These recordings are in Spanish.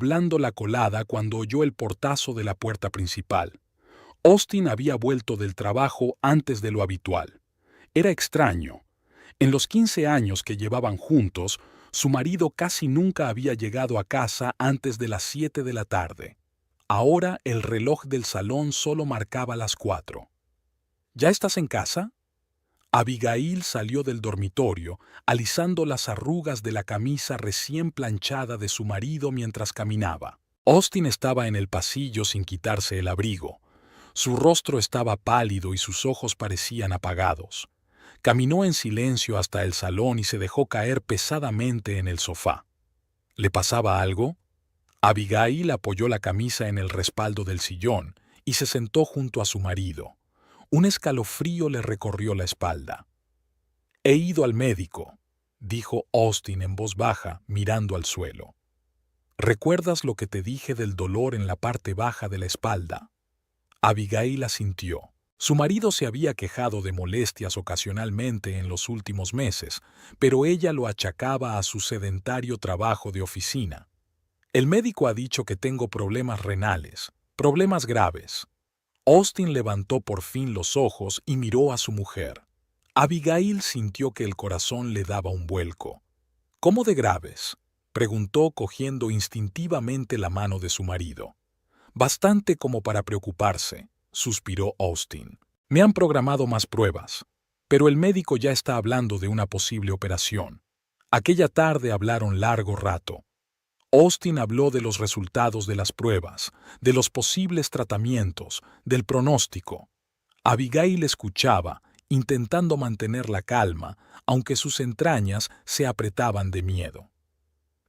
doblando la colada cuando oyó el portazo de la puerta principal. Austin había vuelto del trabajo antes de lo habitual. Era extraño. En los 15 años que llevaban juntos, su marido casi nunca había llegado a casa antes de las 7 de la tarde. Ahora el reloj del salón solo marcaba las 4. ¿Ya estás en casa? Abigail salió del dormitorio, alisando las arrugas de la camisa recién planchada de su marido mientras caminaba. Austin estaba en el pasillo sin quitarse el abrigo. Su rostro estaba pálido y sus ojos parecían apagados. Caminó en silencio hasta el salón y se dejó caer pesadamente en el sofá. ¿Le pasaba algo? Abigail apoyó la camisa en el respaldo del sillón y se sentó junto a su marido. Un escalofrío le recorrió la espalda. «He ido al médico», dijo Austin en voz baja, mirando al suelo. «¿Recuerdas lo que te dije del dolor en la parte baja de la espalda?» Abigail asintió. Su marido se había quejado de molestias ocasionalmente en los últimos meses, pero ella lo achacaba a su sedentario trabajo de oficina. «El médico ha dicho que tengo problemas renales, problemas graves». Austin levantó por fin los ojos y miró a su mujer. Abigail sintió que el corazón le daba un vuelco. «¿Cómo de graves?», preguntó cogiendo instintivamente la mano de su marido. «Bastante como para preocuparse», suspiró Austin. «Me han programado más pruebas, pero el médico ya está hablando de una posible operación. Aquella tarde hablaron largo rato. Austin habló de los resultados de las pruebas, de los posibles tratamientos, del pronóstico. Abigail escuchaba, intentando mantener la calma, aunque sus entrañas se apretaban de miedo.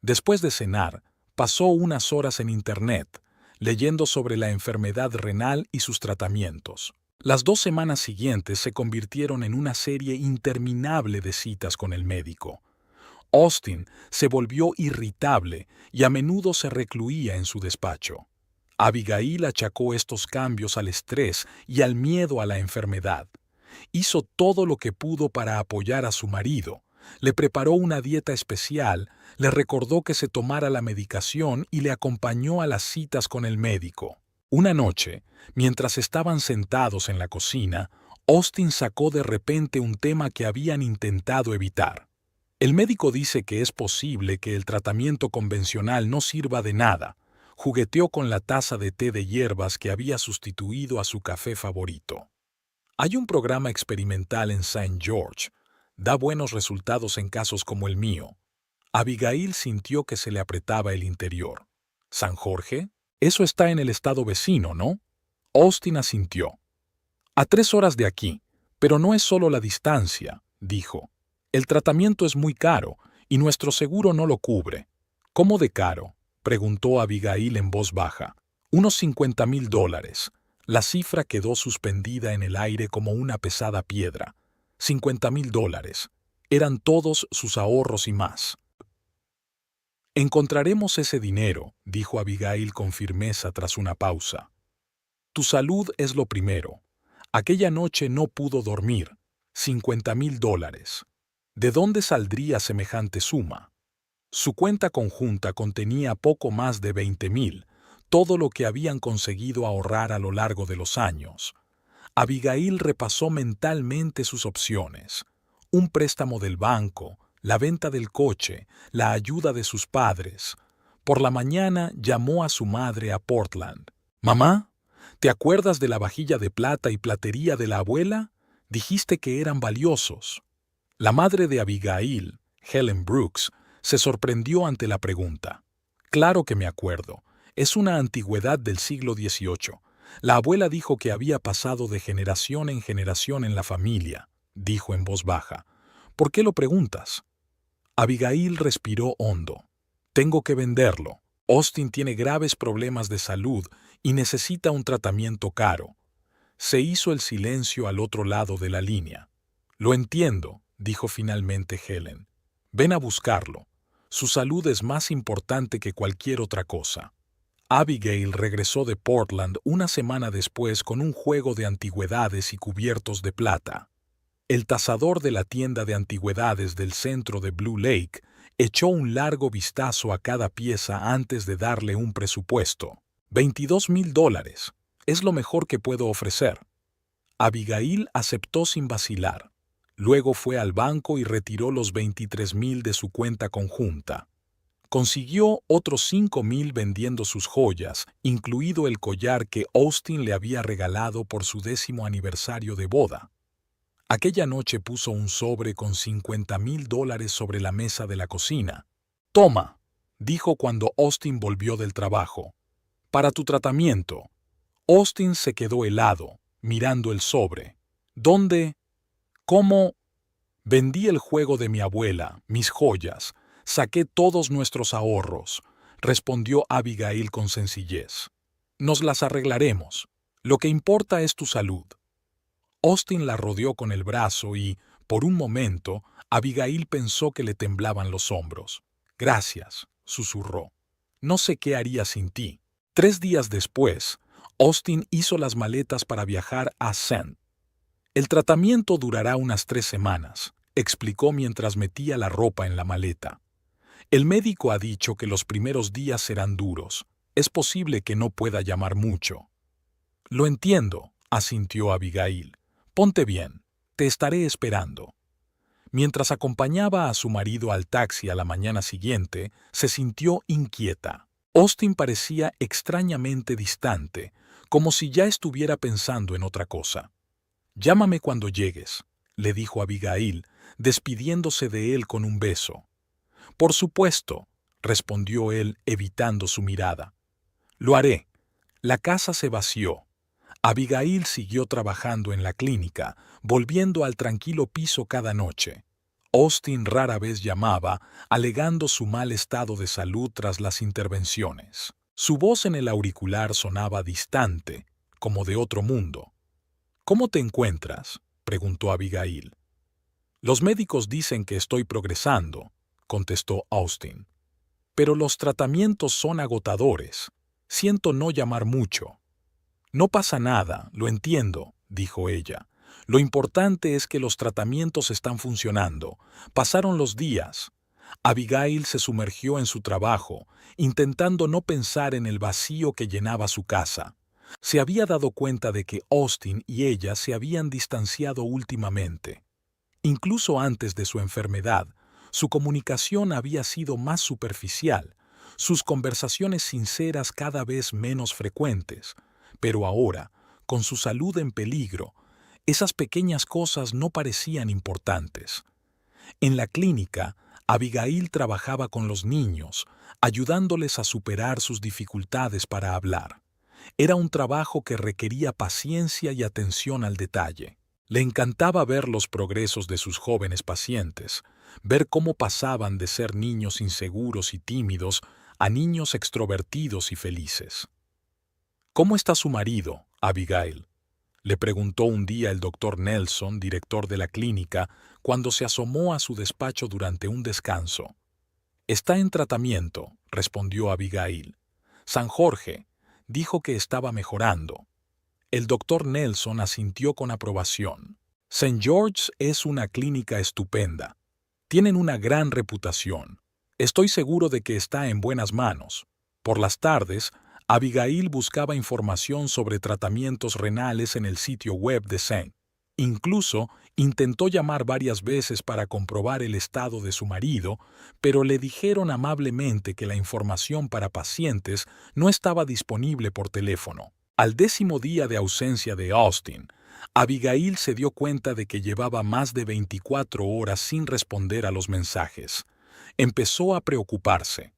Después de cenar, pasó unas horas en Internet, leyendo sobre la enfermedad renal y sus tratamientos. Las 2 semanas siguientes se convirtieron en una serie interminable de citas con el médico. Austin se volvió irritable y a menudo se recluía en su despacho. Abigail achacó estos cambios al estrés y al miedo a la enfermedad. Hizo todo lo que pudo para apoyar a su marido. Le preparó una dieta especial, le recordó que se tomara la medicación y le acompañó a las citas con el médico. Una noche, mientras estaban sentados en la cocina, Austin sacó de repente un tema que habían intentado evitar. «El médico dice que es posible que el tratamiento convencional no sirva de nada», jugueteó con la taza de té de hierbas que había sustituido a su café favorito. «Hay un programa experimental en St. George. Da buenos resultados en casos como el mío». Abigail sintió que se le apretaba el interior. «¿San Jorge? Eso está en el estado vecino, ¿no?» Austin asintió. «A 3 horas de aquí, pero no es solo la distancia», dijo. «El tratamiento es muy caro y nuestro seguro no lo cubre». «¿Cómo de caro?», preguntó Abigail en voz baja. «Unos $50,000. La cifra quedó suspendida en el aire como una pesada piedra. $50,000. Eran todos sus ahorros y más. «Encontraremos ese dinero», dijo Abigail con firmeza tras una pausa. «Tu salud es lo primero. Aquella noche no pudo dormir. $50,000. ¿De dónde saldría semejante suma?» Su cuenta conjunta contenía poco más de 20,000, todo lo que habían conseguido ahorrar a lo largo de los años. Abigail repasó mentalmente sus opciones: un préstamo del banco, la venta del coche, la ayuda de sus padres. Por la mañana llamó a su madre a Portland. «Mamá, ¿te acuerdas de la vajilla de plata y platería de la abuela? Dijiste que eran valiosos». La madre de Abigail, Helen Brooks, se sorprendió ante la pregunta. «Claro que me acuerdo. Es una antigüedad del siglo XVIII. La abuela dijo que había pasado de generación en generación en la familia», dijo en voz baja. «¿Por qué lo preguntas?» Abigail respiró hondo. «Tengo que venderlo. Austin tiene graves problemas de salud y necesita un tratamiento caro». Se hizo el silencio al otro lado de la línea. «Lo entiendo», dijo finalmente Helen. «Ven a buscarlo. Su salud es más importante que cualquier otra cosa». Abigail regresó de Portland una semana después con un juego de antigüedades y cubiertos de plata. El tasador de la tienda de antigüedades del centro de Blue Lake echó un largo vistazo a cada pieza antes de darle un presupuesto. $22,000. Es lo mejor que puedo ofrecer. Abigail aceptó sin vacilar. Luego fue al banco y retiró los 23,000 de su cuenta conjunta. Consiguió otros 5,000 vendiendo sus joyas, incluido el collar que Austin le había regalado por su 10º aniversario de boda. Aquella noche puso un sobre con $50,000 sobre la mesa de la cocina. «Toma», dijo cuando Austin volvió del trabajo. «Para tu tratamiento». Austin se quedó helado, mirando el sobre. «¿Dónde? ¿Cómo?» «Vendí el juego de mi abuela, mis joyas. Saqué todos nuestros ahorros», respondió Abigail con sencillez. «Nos las arreglaremos. Lo que importa es tu salud». Austin la rodeó con el brazo y, por un momento, Abigail pensó que le temblaban los hombros. «Gracias», susurró. «No sé qué haría sin ti». 3 días después, Austin hizo las maletas para viajar a St. «El tratamiento durará unas 3 semanas», explicó mientras metía la ropa en la maleta. «El médico ha dicho que los primeros días serán duros. Es posible que no pueda llamar mucho». «Lo entiendo», asintió Abigail. «Ponte bien, te estaré esperando». Mientras acompañaba a su marido al taxi a la mañana siguiente, se sintió inquieta. Austin parecía extrañamente distante, como si ya estuviera pensando en otra cosa. «Llámame cuando llegues», le dijo Abigail, despidiéndose de él con un beso. «Por supuesto», respondió él, evitando su mirada. «Lo haré». La casa se vació. Abigail siguió trabajando en la clínica, volviendo al tranquilo piso cada noche. Austin rara vez llamaba, alegando su mal estado de salud tras las intervenciones. Su voz en el auricular sonaba distante, como de otro mundo. «¿Cómo te encuentras?», preguntó Abigail. «Los médicos dicen que estoy progresando», contestó Austin. «Pero los tratamientos son agotadores. Siento no llamar mucho». «No pasa nada, lo entiendo», dijo ella. «Lo importante es que los tratamientos están funcionando». Pasaron los días. Abigail se sumergió en su trabajo, intentando no pensar en el vacío que llenaba su casa. Se había dado cuenta de que Austin y ella se habían distanciado últimamente. Incluso antes de su enfermedad, su comunicación había sido más superficial, sus conversaciones sinceras cada vez menos frecuentes. Pero ahora, con su salud en peligro, esas pequeñas cosas no parecían importantes. En la clínica, Abigail trabajaba con los niños, ayudándoles a superar sus dificultades para hablar. Era un trabajo que requería paciencia y atención al detalle. Le encantaba ver los progresos de sus jóvenes pacientes, ver cómo pasaban de ser niños inseguros y tímidos a niños extrovertidos y felices. «¿Cómo está su marido, Abigail?», le preguntó un día el doctor Nelson, director de la clínica, cuando se asomó a su despacho durante un descanso. «Está en tratamiento», respondió Abigail. «San Jorge dijo que estaba mejorando». El doctor Nelson asintió con aprobación. «St. George's es una clínica estupenda. Tienen una gran reputación. Estoy seguro de que está en buenas manos». Por las tardes, Abigail buscaba información sobre tratamientos renales en el sitio web de St. Incluso intentó llamar varias veces para comprobar el estado de su marido, pero le dijeron amablemente que la información para pacientes no estaba disponible por teléfono. Al 10º día de ausencia de Austin, Abigail se dio cuenta de que llevaba más de 24 horas sin responder a los mensajes. Empezó a preocuparse.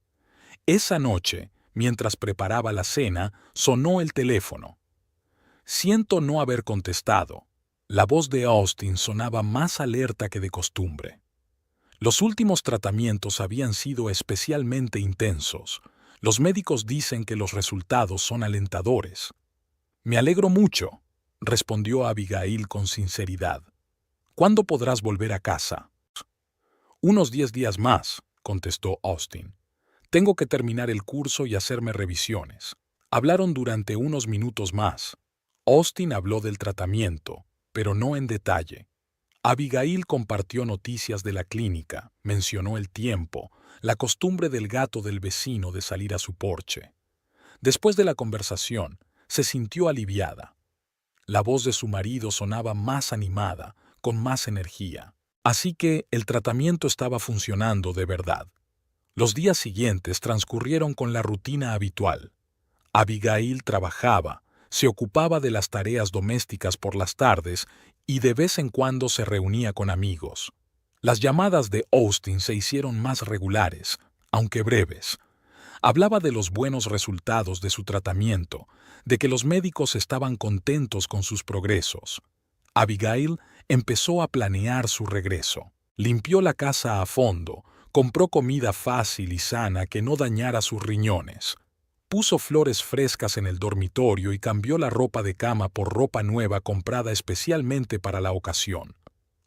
Esa noche, mientras preparaba la cena, sonó el teléfono. «Siento no haber contestado». La voz de Austin sonaba más alerta que de costumbre. Los últimos tratamientos habían sido especialmente intensos. Los médicos dicen que los resultados son alentadores. «Me alegro mucho», respondió Abigail con sinceridad. «¿Cuándo podrás volver a casa?» «Unos 10 días más», contestó Austin. «Tengo que terminar el curso y hacerme revisiones». Hablaron durante unos minutos más. Austin habló del tratamiento, pero no en detalle. Abigail compartió noticias de la clínica, mencionó el tiempo, la costumbre del gato del vecino de salir a su porche. Después de la conversación, se sintió aliviada. La voz de su marido sonaba más animada, con más energía. Así que el tratamiento estaba funcionando de verdad. Los días siguientes transcurrieron con la rutina habitual. Abigail trabajaba, se ocupaba de las tareas domésticas por las tardes y de vez en cuando se reunía con amigos. Las llamadas de Austin se hicieron más regulares, aunque breves. Hablaba de los buenos resultados de su tratamiento, de que los médicos estaban contentos con sus progresos. Abigail empezó a planear su regreso. Limpió la casa a fondo, compró comida fácil y sana que no dañara sus riñones. Puso flores frescas en el dormitorio y cambió la ropa de cama por ropa nueva comprada especialmente para la ocasión.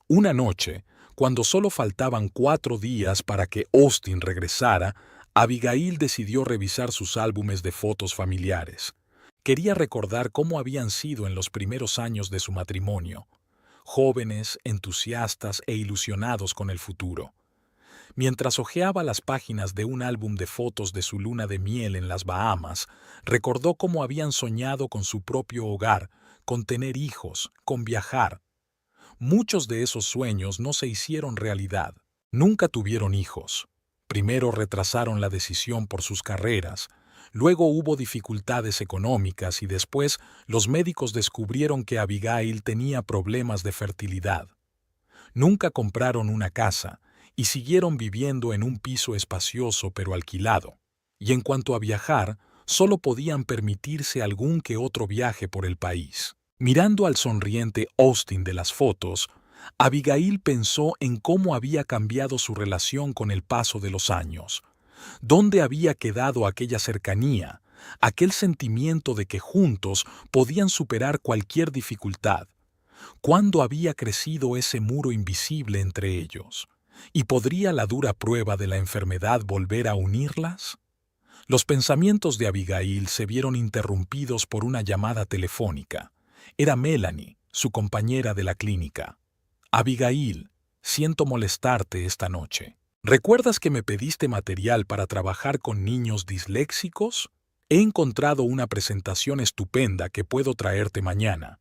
Una noche, cuando solo faltaban 4 días para que Austin regresara, Abigail decidió revisar sus álbumes de fotos familiares. Quería recordar cómo habían sido en los primeros años de su matrimonio, jóvenes, entusiastas e ilusionados con el futuro. Mientras hojeaba las páginas de un álbum de fotos de su luna de miel en las Bahamas, recordó cómo habían soñado con su propio hogar, con tener hijos, con viajar. Muchos de esos sueños no se hicieron realidad. Nunca tuvieron hijos. Primero retrasaron la decisión por sus carreras, luego hubo dificultades económicas y después los médicos descubrieron que Abigail tenía problemas de fertilidad. Nunca compraron una casa y siguieron viviendo en un piso espacioso pero alquilado. Y en cuanto a viajar, solo podían permitirse algún que otro viaje por el país. Mirando al sonriente Austin de las fotos, Abigail pensó en cómo había cambiado su relación con el paso de los años. ¿Dónde había quedado aquella cercanía, aquel sentimiento de que juntos podían superar cualquier dificultad? ¿Cuándo había crecido ese muro invisible entre ellos? ¿Y podría la dura prueba de la enfermedad volver a unirlas? Los pensamientos de Abigail se vieron interrumpidos por una llamada telefónica. Era Melanie, su compañera de la clínica. Abigail, siento molestarte esta noche. ¿Recuerdas que me pediste material para trabajar con niños disléxicos? He encontrado una presentación estupenda que puedo traerte mañana.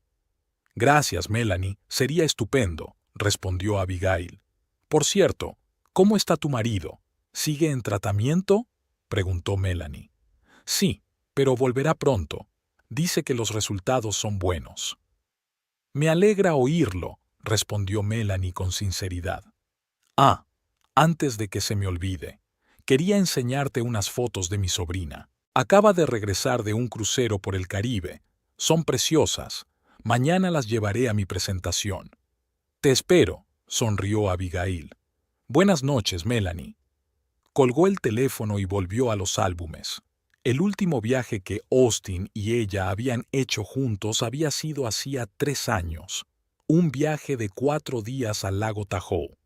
Gracias, Melanie, sería estupendo, respondió Abigail. Por cierto, ¿cómo está tu marido? ¿Sigue en tratamiento?, preguntó Melanie. Sí, pero volverá pronto. Dice que los resultados son buenos. Me alegra oírlo, respondió Melanie con sinceridad. Ah, antes de que se me olvide, quería enseñarte unas fotos de mi sobrina. Acaba de regresar de un crucero por el Caribe. Son preciosas. Mañana las llevaré a mi presentación. Te espero, sonrió Abigail. Buenas noches, Melanie. Colgó el teléfono y volvió a los álbumes. El último viaje que Austin y ella habían hecho juntos había sido hacía 3 años. Un viaje de 4 días al lago Tahoe.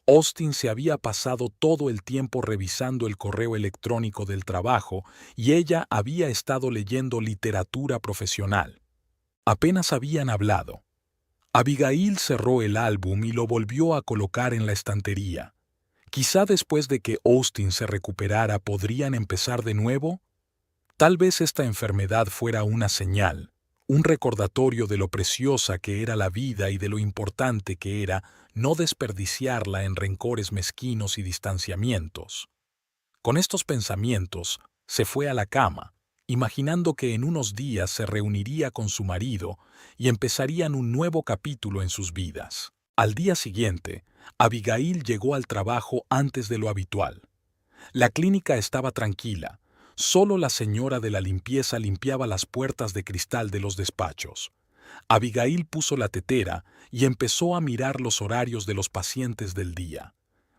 Austin se había pasado todo el tiempo revisando el correo electrónico del trabajo y ella había estado leyendo literatura profesional. Apenas habían hablado. Abigail cerró el álbum y lo volvió a colocar en la estantería. Quizá después de que Austin se recuperara podrían empezar de nuevo. Tal vez esta enfermedad fuera una señal, un recordatorio de lo preciosa que era la vida y de lo importante que era no desperdiciarla en rencores mezquinos y distanciamientos. Con estos pensamientos, se fue a la cama, imaginando que en unos días se reuniría con su marido y empezarían un nuevo capítulo en sus vidas. Al día siguiente, Abigail llegó al trabajo antes de lo habitual. La clínica estaba tranquila. Solo la señora de la limpieza limpiaba las puertas de cristal de los despachos. Abigail puso la tetera y empezó a mirar los horarios de los pacientes del día.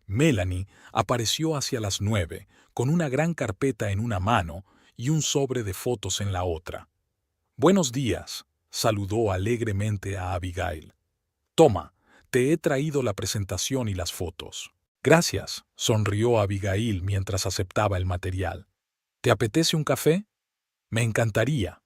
Melanie apareció hacia las 9, con una gran carpeta en una mano y un sobre de fotos en la otra. «Buenos días», saludó alegremente a Abigail. «Toma, te he traído la presentación y las fotos». «Gracias», sonrió Abigail mientras aceptaba el material. «¿Te apetece un café?» «Me encantaría».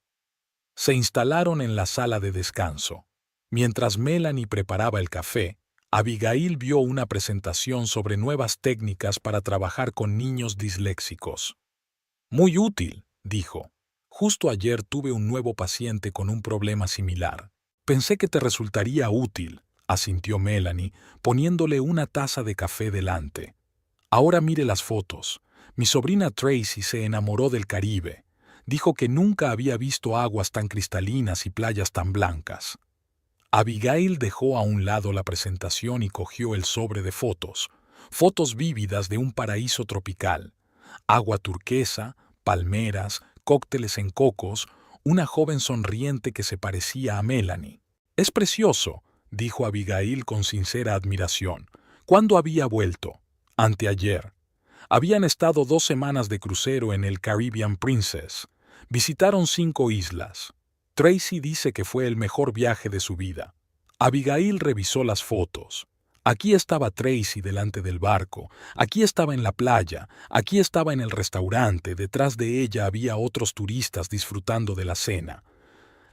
Se instalaron en la sala de descanso. Mientras Melanie preparaba el café, Abigail vio una presentación sobre nuevas técnicas para trabajar con niños disléxicos. Muy útil, dijo. Justo ayer tuve un nuevo paciente con un problema similar. Pensé que te resultaría útil, asintió Melanie, poniéndole una taza de café delante. Ahora mire las fotos. Mi sobrina Tracy se enamoró del Caribe. Dijo que nunca había visto aguas tan cristalinas y playas tan blancas. Abigail dejó a un lado la presentación y cogió el sobre de fotos. Fotos vívidas de un paraíso tropical. Agua turquesa, palmeras, cócteles en cocos, una joven sonriente que se parecía a Melanie. «Es precioso», dijo Abigail con sincera admiración. «¿Cuándo había vuelto?» «Anteayer». Habían estado 2 semanas de crucero en el Caribbean Princess. Visitaron 5 islas. Tracy dice que fue el mejor viaje de su vida. Abigail revisó las fotos. Aquí estaba Tracy delante del barco, aquí estaba en la playa, aquí estaba en el restaurante, detrás de ella había otros turistas disfrutando de la cena.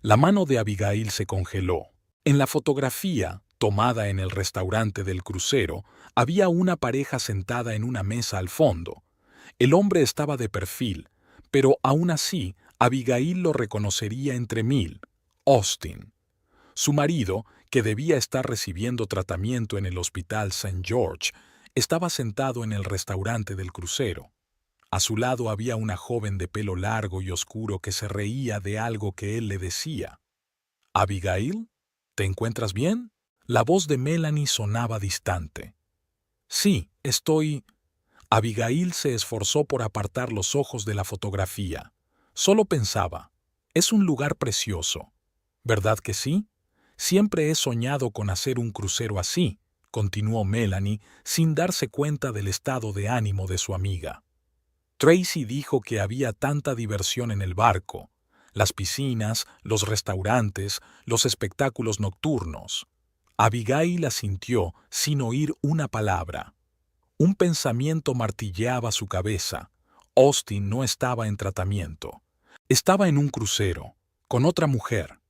La mano de Abigail se congeló. En la fotografía, tomada en el restaurante del crucero, había una pareja sentada en una mesa al fondo. El hombre estaba de perfil, pero aún así, Abigail lo reconocería entre 1000. Austin. Su marido, que debía estar recibiendo tratamiento en el Hospital St. George, estaba sentado en el restaurante del crucero. A su lado había una joven de pelo largo y oscuro que se reía de algo que él le decía. «¿Abigail? ¿Te encuentras bien?» La voz de Melanie sonaba distante. «Sí, estoy...» Abigail se esforzó por apartar los ojos de la fotografía. Solo pensaba, «Es un lugar precioso. ¿Verdad que sí? Siempre he soñado con hacer un crucero así», continuó Melanie, sin darse cuenta del estado de ánimo de su amiga. Tracy dijo que había tanta diversión en el barco, las piscinas, los restaurantes, los espectáculos nocturnos. Abigail asintió sin oír una palabra. Un pensamiento martilleaba su cabeza. Austin no estaba en tratamiento. Estaba en un crucero, con otra mujer.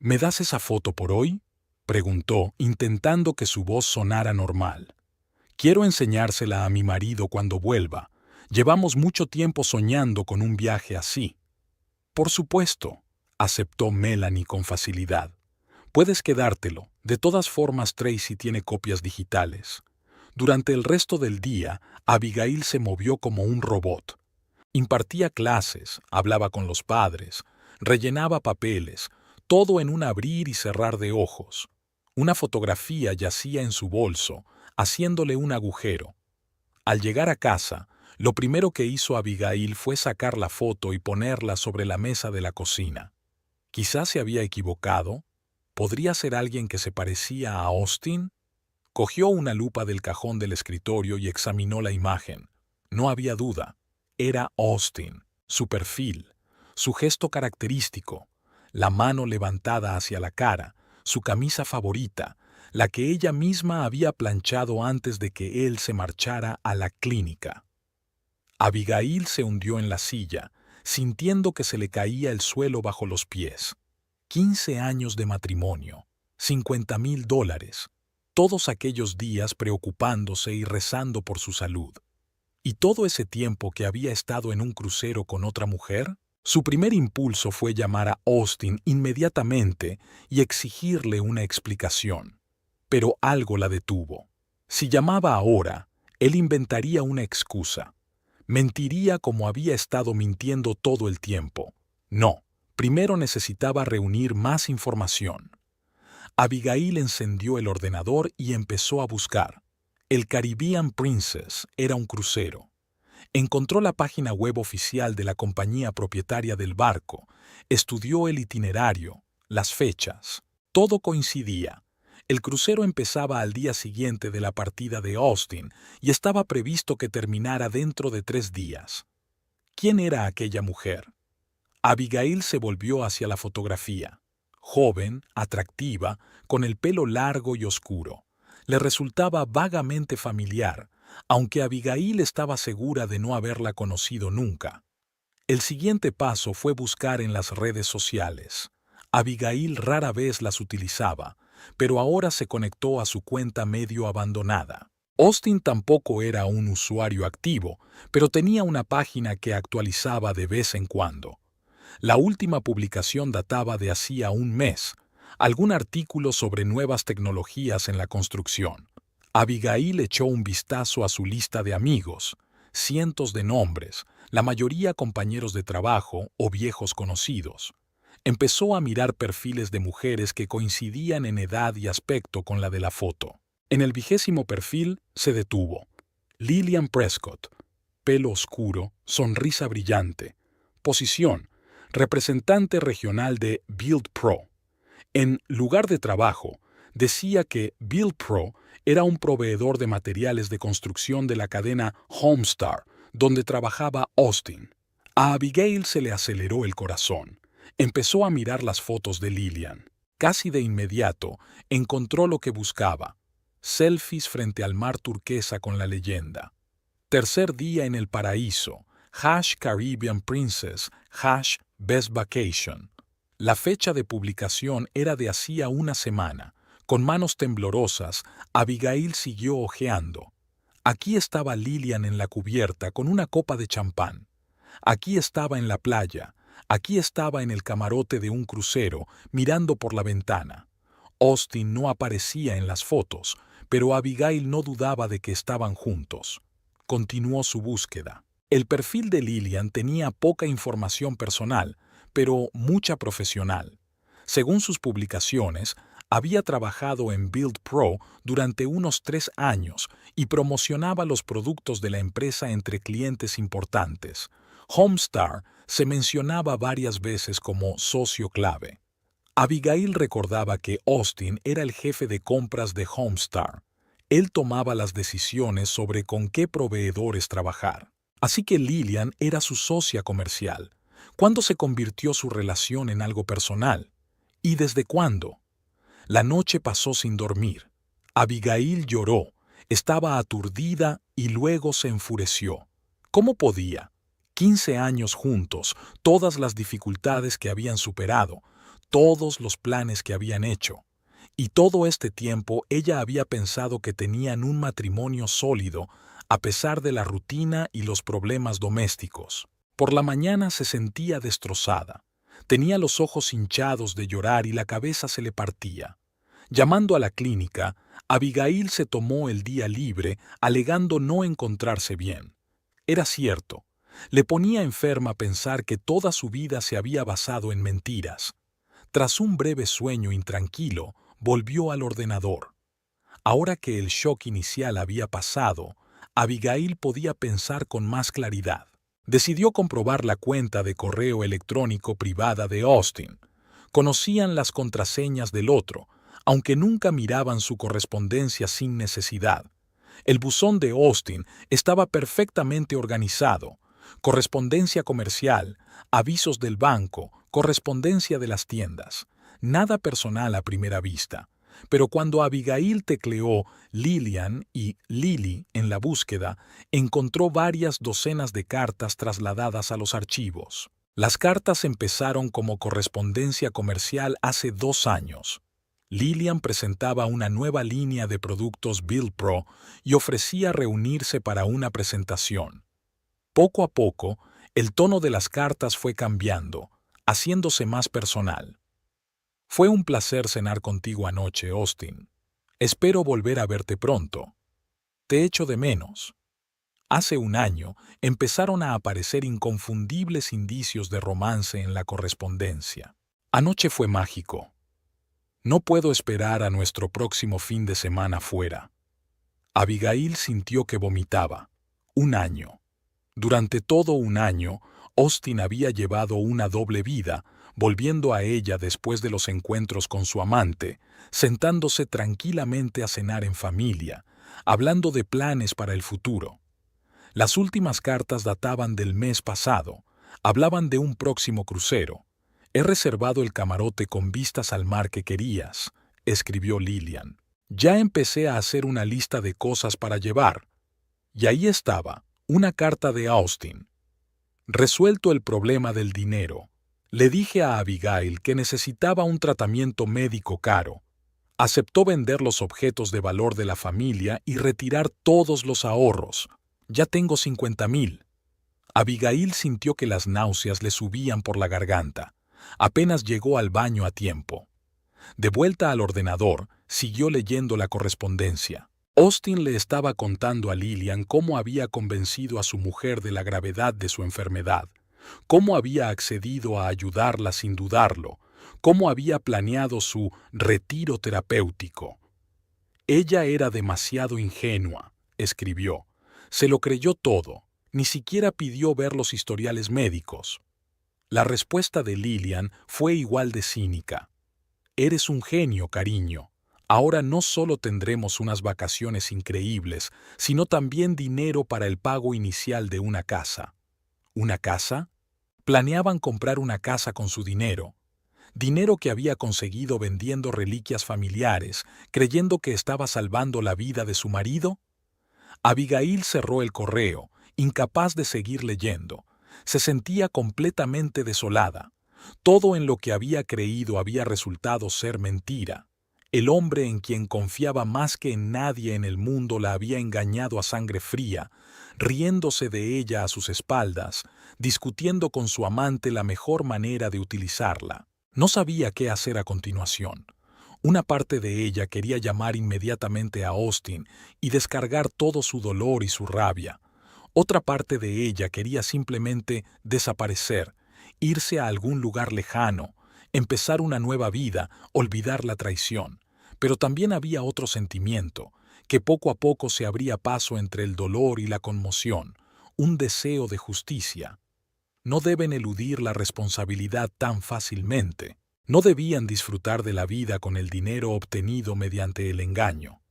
«¿Me das esa foto por hoy?», preguntó, intentando que su voz sonara normal. «Quiero enseñársela a mi marido cuando vuelva. Llevamos mucho tiempo soñando con un viaje así». «Por supuesto», aceptó Melanie con facilidad. «Puedes quedártelo. De todas formas, Tracy tiene copias digitales». Durante el resto del día, Abigail se movió como un robot. Impartía clases, hablaba con los padres, rellenaba papeles, todo en un abrir y cerrar de ojos. Una fotografía yacía en su bolso, haciéndole un agujero. Al llegar a casa, lo primero que hizo Abigail fue sacar la foto y ponerla sobre la mesa de la cocina. Quizás se había equivocado. ¿Podría ser alguien que se parecía a Austin? Cogió una lupa del cajón del escritorio y examinó la imagen. No había duda. Era Austin, su perfil, su gesto característico, la mano levantada hacia la cara, su camisa favorita, la que ella misma había planchado antes de que él se marchara a la clínica. Abigail se hundió en la silla, sintiendo que se le caía el suelo bajo los pies. 15 años de matrimonio, $50,000, todos aquellos días preocupándose y rezando por su salud. ¿Y todo ese tiempo que había estado en un crucero con otra mujer? Su primer impulso fue llamar a Austin inmediatamente y exigirle una explicación. Pero algo la detuvo. Si llamaba ahora, él inventaría una excusa. Mentiría como había estado mintiendo todo el tiempo. No, primero necesitaba reunir más información. Abigail encendió el ordenador y empezó a buscar. El Caribbean Princess era un crucero. Encontró la página web oficial de la compañía propietaria del barco, estudió el itinerario, las fechas. Todo coincidía. El crucero empezaba al día siguiente de la partida de Austin y estaba previsto que terminara dentro de 3 días. ¿Quién era aquella mujer? Abigail se volvió hacia la fotografía. Joven, atractiva, con el pelo largo y oscuro. Le resultaba vagamente familiar, aunque Abigail estaba segura de no haberla conocido nunca. El siguiente paso fue buscar en las redes sociales. Abigail rara vez las utilizaba, pero ahora se conectó a su cuenta medio abandonada. Austin tampoco era un usuario activo, pero tenía una página que actualizaba de vez en cuando. La última publicación databa de hacía un mes, algún artículo sobre nuevas tecnologías en la construcción. Abigail echó un vistazo a su lista de amigos, cientos de nombres, la mayoría compañeros de trabajo o viejos conocidos. Empezó a mirar perfiles de mujeres que coincidían en edad y aspecto con la de la foto. En el 20º perfil se detuvo. Lillian Prescott, pelo oscuro, sonrisa brillante. Posición: representante regional de Build Pro. En lugar de trabajo, decía que Build Pro era un proveedor de materiales de construcción de la cadena Homestar, donde trabajaba Austin. A Abigail se le aceleró el corazón. Empezó a mirar las fotos de Lillian. Casi de inmediato encontró lo que buscaba: selfies frente al mar turquesa con la leyenda: tercer día en el paraíso, #Caribbean Princess, #Best Vacation. La fecha de publicación era de hacía una semana. Con manos temblorosas, Abigail siguió hojeando. Aquí estaba Lillian en la cubierta con una copa de champán. Aquí estaba en la playa. Aquí estaba en el camarote de un crucero, mirando por la ventana. Austin no aparecía en las fotos, pero Abigail no dudaba de que estaban juntos. Continuó su búsqueda. El perfil de Lillian tenía poca información personal, pero mucha profesional. Según sus publicaciones, había trabajado en Build Pro durante unos 3 años y promocionaba los productos de la empresa entre clientes importantes. Homestar se mencionaba varias veces como socio clave. Abigail recordaba que Austin era el jefe de compras de Homestar. Él tomaba las decisiones sobre con qué proveedores trabajar. Así que Lillian era su socia comercial. ¿Cuándo se convirtió su relación en algo personal? ¿Y desde cuándo? La noche pasó sin dormir. Abigail lloró, estaba aturdida y luego se enfureció. ¿Cómo podía? 15 años juntos, todas las dificultades que habían superado, todos los planes que habían hecho. Y todo este tiempo ella había pensado que tenían un matrimonio sólido, a pesar de la rutina y los problemas domésticos. Por la mañana se sentía destrozada. Tenía los ojos hinchados de llorar y la cabeza se le partía. Llamando a la clínica, Abigail se tomó el día libre, alegando no encontrarse bien. Era cierto. Le ponía enferma pensar que toda su vida se había basado en mentiras. Tras un breve sueño intranquilo, volvió al ordenador. Ahora que el shock inicial había pasado, Abigail podía pensar con más claridad. Decidió comprobar la cuenta de correo electrónico privada de Austin. Conocían las contraseñas del otro, aunque nunca miraban su correspondencia sin necesidad. El buzón de Austin estaba perfectamente organizado: correspondencia comercial, avisos del banco, correspondencia de las tiendas. Nada personal a primera vista. Pero cuando Abigail tecleó Lillian y Lily en la búsqueda, encontró varias docenas de cartas trasladadas a los archivos. Las cartas empezaron como correspondencia comercial hace 2 años. Lillian presentaba una nueva línea de productos Build Pro y ofrecía reunirse para una presentación. Poco a poco, el tono de las cartas fue cambiando, haciéndose más personal. Fue un placer cenar contigo anoche, Austin. Espero volver a verte pronto. Te echo de menos. Hace 1 año empezaron a aparecer inconfundibles indicios de romance en la correspondencia. Anoche fue mágico. No puedo esperar a nuestro próximo fin de semana fuera. Abigail sintió que vomitaba. 1 año. Durante todo 1 año, Austin había llevado una doble vida, volviendo a ella después de los encuentros con su amante, sentándose tranquilamente a cenar en familia, hablando de planes para el futuro. Las últimas cartas databan del mes pasado, hablaban de un próximo crucero. «He reservado el camarote con vistas al mar que querías», escribió Lillian. «Ya empecé a hacer una lista de cosas para llevar». Y ahí estaba, una carta de Austin. Resuelto el problema del dinero. Le dije a Abigail que necesitaba un tratamiento médico caro. Aceptó vender los objetos de valor de la familia y retirar todos los ahorros. Ya tengo 50,000. Abigail sintió que las náuseas le subían por la garganta. Apenas llegó al baño a tiempo. De vuelta al ordenador, siguió leyendo la correspondencia. Austin le estaba contando a Lillian cómo había convencido a su mujer de la gravedad de su enfermedad, cómo había accedido a ayudarla sin dudarlo, cómo había planeado su retiro terapéutico. Ella era demasiado ingenua, escribió. Se lo creyó todo, ni siquiera pidió ver los historiales médicos. La respuesta de Lillian fue igual de cínica. Eres un genio, cariño. Ahora no solo tendremos unas vacaciones increíbles, sino también dinero para el pago inicial de una casa. ¿Una casa? Planeaban comprar una casa con su dinero. Dinero que había conseguido vendiendo reliquias familiares, creyendo que estaba salvando la vida de su marido. Abigail cerró el correo, incapaz de seguir leyendo. Se sentía completamente desolada. Todo en lo que había creído había resultado ser mentira. El hombre en quien confiaba más que en nadie en el mundo la había engañado a sangre fría, riéndose de ella a sus espaldas, discutiendo con su amante la mejor manera de utilizarla. No sabía qué hacer a continuación. Una parte de ella quería llamar inmediatamente a Austin y descargar todo su dolor y su rabia. Otra parte de ella quería simplemente desaparecer, irse a algún lugar lejano, empezar una nueva vida, olvidar la traición. Pero también había otro sentimiento, que poco a poco se abría paso entre el dolor y la conmoción, un deseo de justicia. No deben eludir la responsabilidad tan fácilmente. No debían disfrutar de la vida con el dinero obtenido mediante el engaño.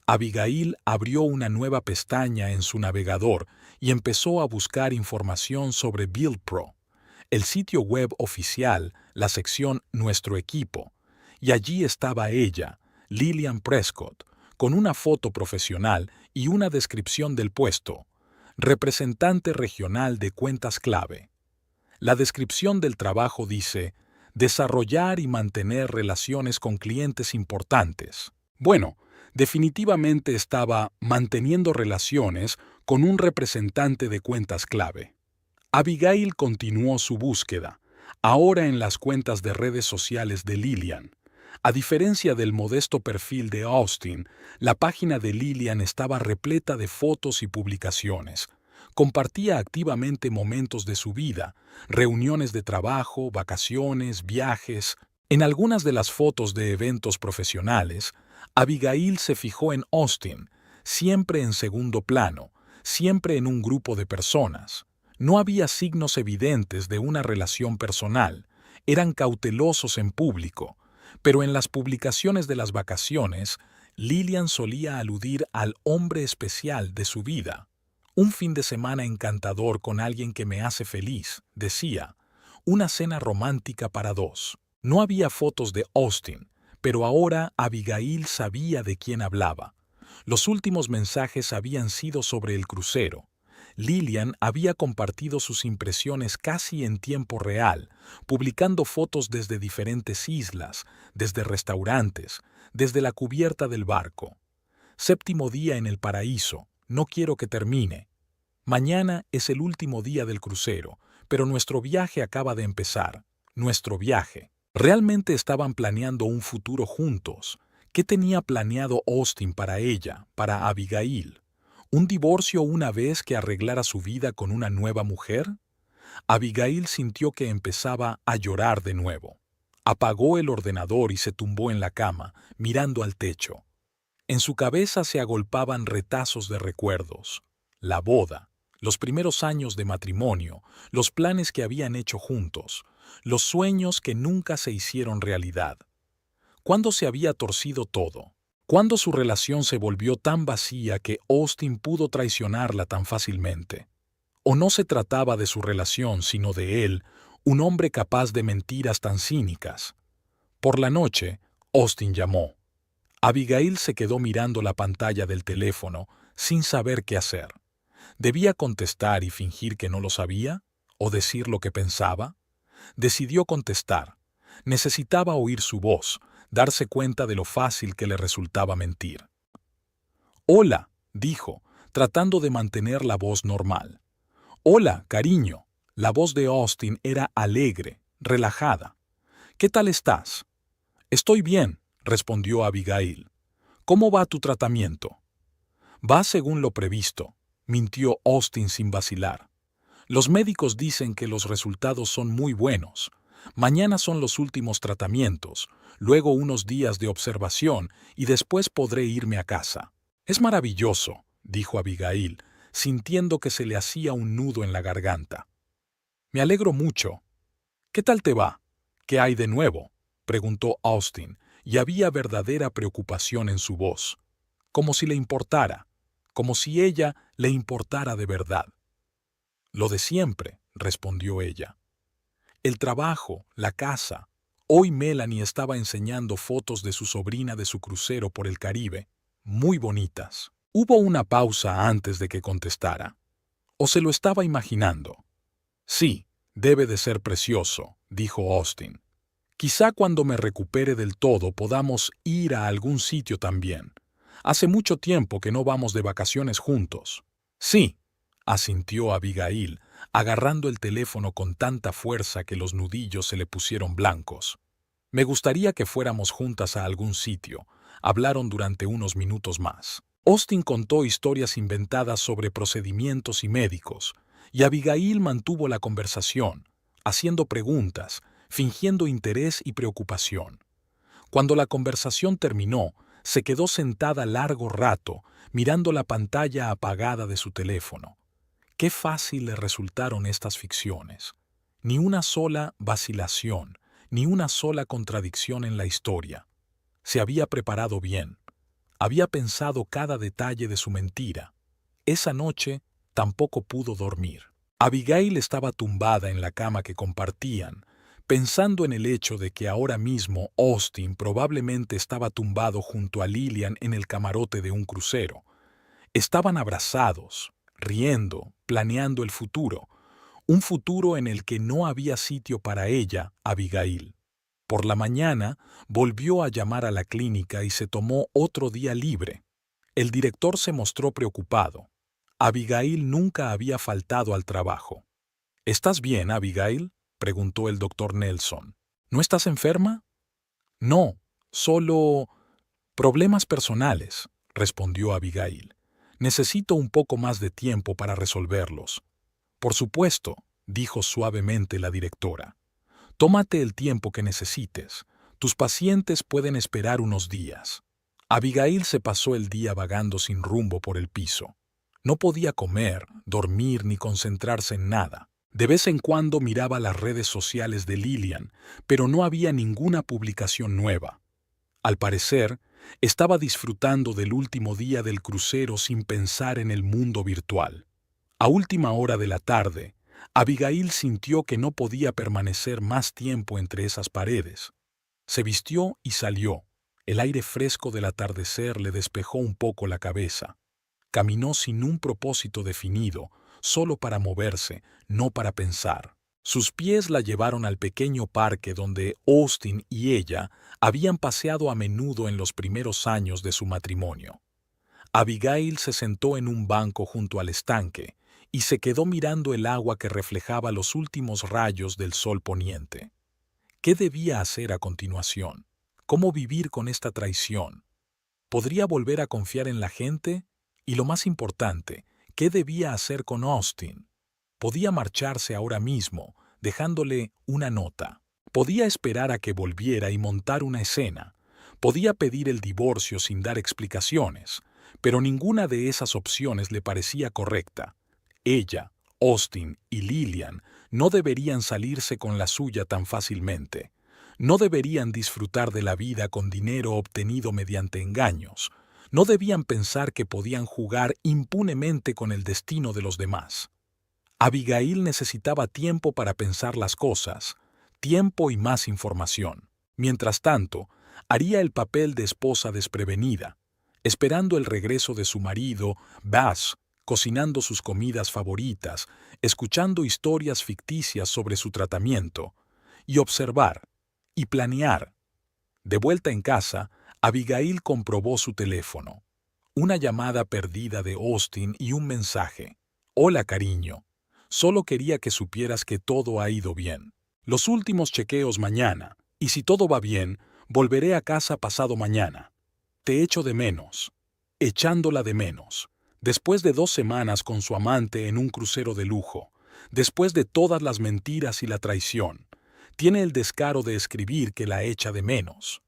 Abigail abrió una nueva pestaña en su navegador y empezó a buscar información sobre BuildPro, el sitio web oficial, la sección Nuestro equipo, y allí estaba ella, Lillian Prescott, con una foto profesional y una descripción del puesto, representante regional de cuentas clave. La descripción del trabajo dice, desarrollar y mantener relaciones con clientes importantes. Bueno, definitivamente estaba manteniendo relaciones con un representante de cuentas clave. Abigail continuó su búsqueda, ahora en las cuentas de redes sociales de Lillian. A diferencia del modesto perfil de Austin, la página de Lillian estaba repleta de fotos y publicaciones. Compartía activamente momentos de su vida, reuniones de trabajo, vacaciones, viajes. En algunas de las fotos de eventos profesionales, Abigail se fijó en Austin, siempre en segundo plano, siempre en un grupo de personas. No había signos evidentes de una relación personal, eran cautelosos en público, pero en las publicaciones de las vacaciones, Lillian solía aludir al hombre especial de su vida. Un fin de semana encantador con alguien que me hace feliz, decía, una cena romántica para dos. No había fotos de Austin, pero ahora Abigail sabía de quién hablaba. Los últimos mensajes habían sido sobre el crucero. Lillian había compartido sus impresiones casi en tiempo real, publicando fotos desde diferentes islas, desde restaurantes, desde la cubierta del barco. Séptimo día en el paraíso, no quiero que termine. Mañana es el último día del crucero, pero nuestro viaje acaba de empezar. Nuestro viaje. Realmente estaban planeando un futuro juntos. ¿Qué tenía planeado Austin para ella, para Abigail? ¿Un divorcio una vez que arreglara su vida con una nueva mujer? Abigail sintió que empezaba a llorar de nuevo. Apagó el ordenador y se tumbó en la cama, mirando al techo. En su cabeza se agolpaban retazos de recuerdos. La boda, los primeros años de matrimonio, los planes que habían hecho juntos, los sueños que nunca se hicieron realidad. ¿Cuándo se había torcido todo? ¿Cuándo su relación se volvió tan vacía que Austin pudo traicionarla tan fácilmente? ¿O no se trataba de su relación, sino de él, un hombre capaz de mentiras tan cínicas? Por la noche, Austin llamó. Abigail se quedó mirando la pantalla del teléfono, sin saber qué hacer. ¿Debía contestar y fingir que no lo sabía? ¿O decir lo que pensaba? Decidió contestar. Necesitaba oír su voz, darse cuenta de lo fácil que le resultaba mentir. «Hola», dijo, tratando de mantener la voz normal. «Hola, cariño». La voz de Austin era alegre, relajada. «¿Qué tal estás?» «Estoy bien», respondió Abigail. «¿Cómo va tu tratamiento?» «Va según lo previsto», mintió Austin sin vacilar. «Los médicos dicen que los resultados son muy buenos. Mañana son los últimos tratamientos, luego unos días de observación y después podré irme a casa». «Es maravilloso», dijo Abigail, sintiendo que se le hacía un nudo en la garganta. «Me alegro mucho». «¿Qué tal te va? ¿Qué hay de nuevo?», preguntó Austin, y había verdadera preocupación en su voz. Como si le importara, como si ella le importara de verdad. «Lo de siempre», respondió ella. «El trabajo, la casa». Hoy Melanie estaba enseñando fotos de su sobrina de su crucero por el Caribe, muy bonitas. Hubo una pausa antes de que contestara. ¿O se lo estaba imaginando? «Sí, debe de ser precioso», dijo Austin. «Quizá cuando me recupere del todo podamos ir a algún sitio también. Hace mucho tiempo que no vamos de vacaciones juntos». «Sí», asintió Abigail, agarrando el teléfono con tanta fuerza que los nudillos se le pusieron blancos. «Me gustaría que fuéramos juntas a algún sitio». Hablaron durante unos minutos más. Austin contó historias inventadas sobre procedimientos y médicos, y Abigail mantuvo la conversación, haciendo preguntas, fingiendo interés y preocupación. Cuando la conversación terminó, se quedó sentada largo rato, mirando la pantalla apagada de su teléfono. Qué fácil le resultaron estas ficciones. Ni una sola vacilación, ni una sola contradicción en la historia. Se había preparado bien. Había pensado cada detalle de su mentira. Esa noche tampoco pudo dormir. Abigail estaba tumbada en la cama que compartían, pensando en el hecho de que ahora mismo Austin probablemente estaba tumbado junto a Lillian en el camarote de un crucero. Estaban abrazados, riendo, planeando el futuro, un futuro en el que no había sitio para ella, Abigail. Por la mañana volvió a llamar a la clínica y se tomó otro día libre. El director se mostró preocupado. Abigail nunca había faltado al trabajo. «¿Estás bien, Abigail?», preguntó el doctor Nelson. «¿No estás enferma?» «No, solo problemas personales», respondió Abigail. «Necesito un poco más de tiempo para resolverlos». «Por supuesto», dijo suavemente la directora. «Tómate el tiempo que necesites. Tus pacientes pueden esperar unos días». Abigail se pasó el día vagando sin rumbo por el piso. No podía comer, dormir ni concentrarse en nada. De vez en cuando miraba las redes sociales de Lillian, pero no había ninguna publicación nueva. Al parecer, estaba disfrutando del último día del crucero sin pensar en el mundo virtual. A última hora de la tarde, Abigail sintió que no podía permanecer más tiempo entre esas paredes. Se vistió y salió. El aire fresco del atardecer le despejó un poco la cabeza. Caminó sin un propósito definido, solo para moverse, no para pensar. Sus pies la llevaron al pequeño parque donde Austin y ella habían paseado a menudo en los primeros años de su matrimonio. Abigail se sentó en un banco junto al estanque y se quedó mirando el agua que reflejaba los últimos rayos del sol poniente. ¿Qué debía hacer a continuación? ¿Cómo vivir con esta traición? ¿Podría volver a confiar en la gente? Y lo más importante, ¿qué debía hacer con Austin? Podía marcharse ahora mismo, dejándole una nota. Podía esperar a que volviera y montar una escena. Podía pedir el divorcio sin dar explicaciones, pero ninguna de esas opciones le parecía correcta. Ella, Austin y Lillian no deberían salirse con la suya tan fácilmente. No deberían disfrutar de la vida con dinero obtenido mediante engaños. No debían pensar que podían jugar impunemente con el destino de los demás. Abigail necesitaba tiempo para pensar las cosas, tiempo y más información. Mientras tanto, haría el papel de esposa desprevenida, esperando el regreso de su marido, Buzz, cocinando sus comidas favoritas, escuchando historias ficticias sobre su tratamiento, y observar, y planear. De vuelta en casa, Abigail comprobó su teléfono. Una llamada perdida de Austin y un mensaje. Hola, cariño. Solo quería que supieras que todo ha ido bien. Los últimos chequeos mañana, y si todo va bien, volveré a casa pasado mañana. Te echo de menos. Echándola de menos. Después de 2 semanas con su amante en un crucero de lujo, después de todas las mentiras y la traición, tiene el descaro de escribir que la echa de menos.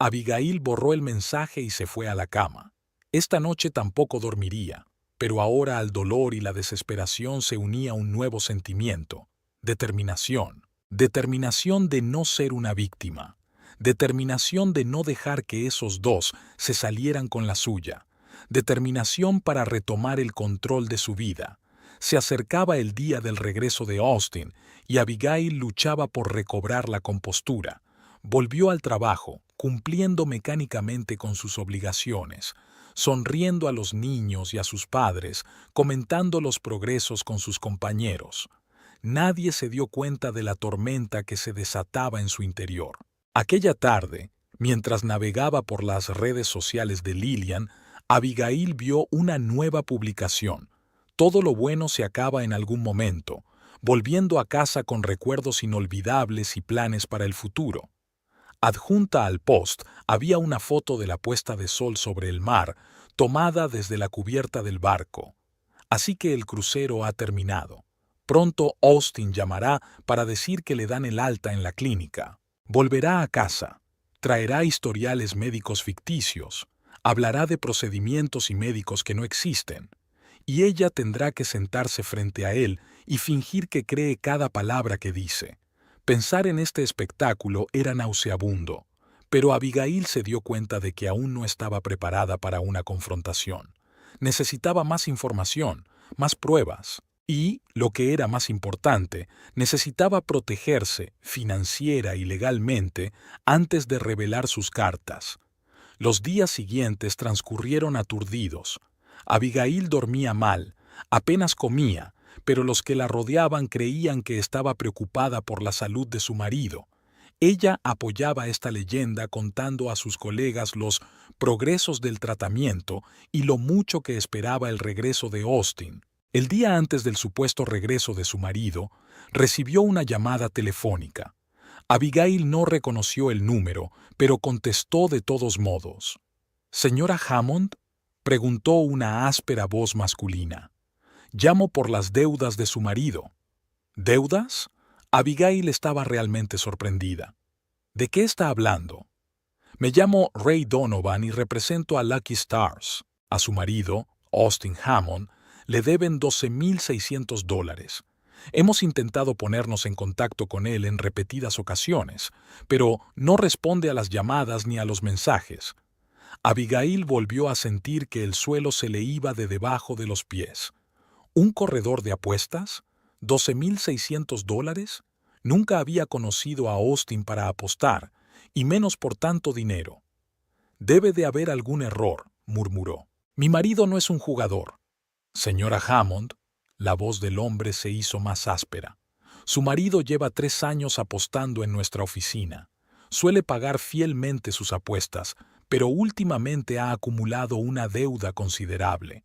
Abigail borró el mensaje y se fue a la cama. Esta noche tampoco dormiría, pero ahora al dolor y la desesperación se unía un nuevo sentimiento: determinación. Determinación de no ser una víctima. Determinación de no dejar que esos dos se salieran con la suya. Determinación para retomar el control de su vida. Se acercaba el día del regreso de Austin y Abigail luchaba por recobrar la compostura. Volvió al trabajo, cumpliendo mecánicamente con sus obligaciones, sonriendo a los niños y a sus padres, comentando los progresos con sus compañeros. Nadie se dio cuenta de la tormenta que se desataba en su interior. Aquella tarde, mientras navegaba por las redes sociales de Lillian, Abigail vio una nueva publicación. Todo lo bueno se acaba en algún momento, volviendo a casa con recuerdos inolvidables y planes para el futuro. Adjunta al post había una foto de la puesta de sol sobre el mar, tomada desde la cubierta del barco. Así que el crucero ha terminado. Pronto Austin llamará para decir que le dan el alta en la clínica. Volverá a casa. Traerá historiales médicos ficticios. Hablará de procedimientos y médicos que no existen. Y ella tendrá que sentarse frente a él y fingir que cree cada palabra que dice. Pensar en este espectáculo era nauseabundo, pero Abigail se dio cuenta de que aún no estaba preparada para una confrontación. Necesitaba más información, más pruebas. Y, lo que era más importante, necesitaba protegerse financiera y legalmente antes de revelar sus cartas. Los días siguientes transcurrieron aturdidos. Abigail dormía mal, apenas comía, pero los que la rodeaban creían que estaba preocupada por la salud de su marido. Ella apoyaba esta leyenda contando a sus colegas los progresos del tratamiento y lo mucho que esperaba el regreso de Austin. El día antes del supuesto regreso de su marido, recibió una llamada telefónica. Abigail no reconoció el número, pero contestó de todos modos. «¿Señora Hammond?», preguntó una áspera voz masculina. «Llamo por las deudas de su marido». «¿Deudas?». Abigail estaba realmente sorprendida. «¿De qué está hablando?». «Me llamo Ray Donovan y represento a Lucky Stars. A su marido, Austin Hammond, le deben $12,600. Hemos intentado ponernos en contacto con él en repetidas ocasiones, pero no responde a las llamadas ni a los mensajes». Abigail volvió a sentir que el suelo se le iba de debajo de los pies. ¿Un corredor de apuestas? $12,600. Nunca había conocido a Austin para apostar, y menos por tanto dinero. «Debe de haber algún error», murmuró. «Mi marido no es un jugador». «Señora Hammond», la voz del hombre se hizo más áspera. «Su marido lleva 3 años apostando en nuestra oficina. Suele pagar fielmente sus apuestas, pero últimamente ha acumulado una deuda considerable.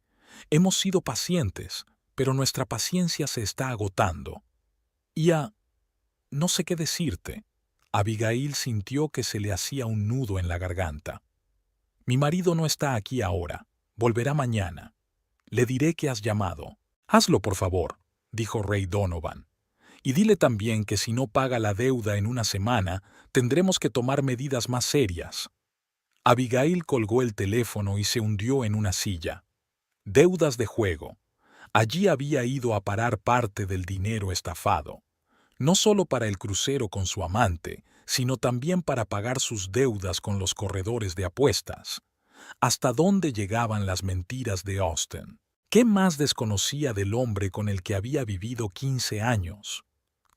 Hemos sido pacientes, pero nuestra paciencia se está agotando». No sé qué decirte. Abigail sintió que se le hacía un nudo en la garganta. «Mi marido no está aquí ahora. Volverá mañana. Le diré que has llamado». «Hazlo, por favor», dijo Ray Donovan. «Y dile también que si no paga la deuda en una semana, tendremos que tomar medidas más serias». Abigail colgó el teléfono y se hundió en una silla. Deudas de juego. Allí había ido a parar parte del dinero estafado. No solo para el crucero con su amante, sino también para pagar sus deudas con los corredores de apuestas. ¿Hasta dónde llegaban las mentiras de Austin? ¿Qué más desconocía del hombre con el que había vivido 15 años?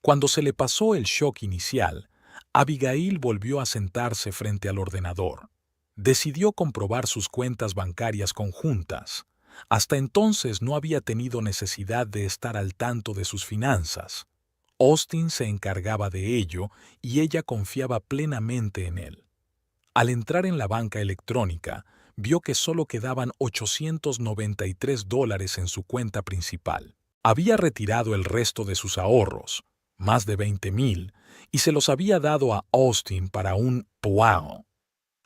Cuando se le pasó el shock inicial, Abigail volvió a sentarse frente al ordenador. Decidió comprobar sus cuentas bancarias conjuntas. Hasta entonces no había tenido necesidad de estar al tanto de sus finanzas. Austin se encargaba de ello y ella confiaba plenamente en él. Al entrar en la banca electrónica, vio que solo quedaban $893 en su cuenta principal. Había retirado el resto de sus ahorros, más de 20,000, y se los había dado a Austin para un POAO.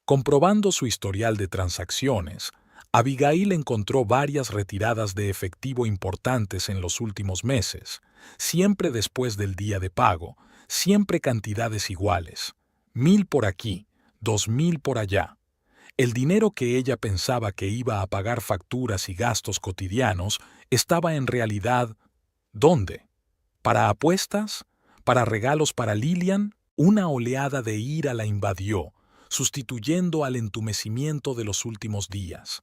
Comprobando su historial de transacciones, Abigail encontró varias retiradas de efectivo importantes en los últimos meses, siempre después del día de pago, siempre cantidades iguales, 1,000 por aquí, 2,000 por allá. El dinero que ella pensaba que iba a pagar facturas y gastos cotidianos estaba en realidad, ¿dónde? ¿Para apuestas? ¿Para regalos para Lillian? Una oleada de ira la invadió, sustituyendo al entumecimiento de los últimos días.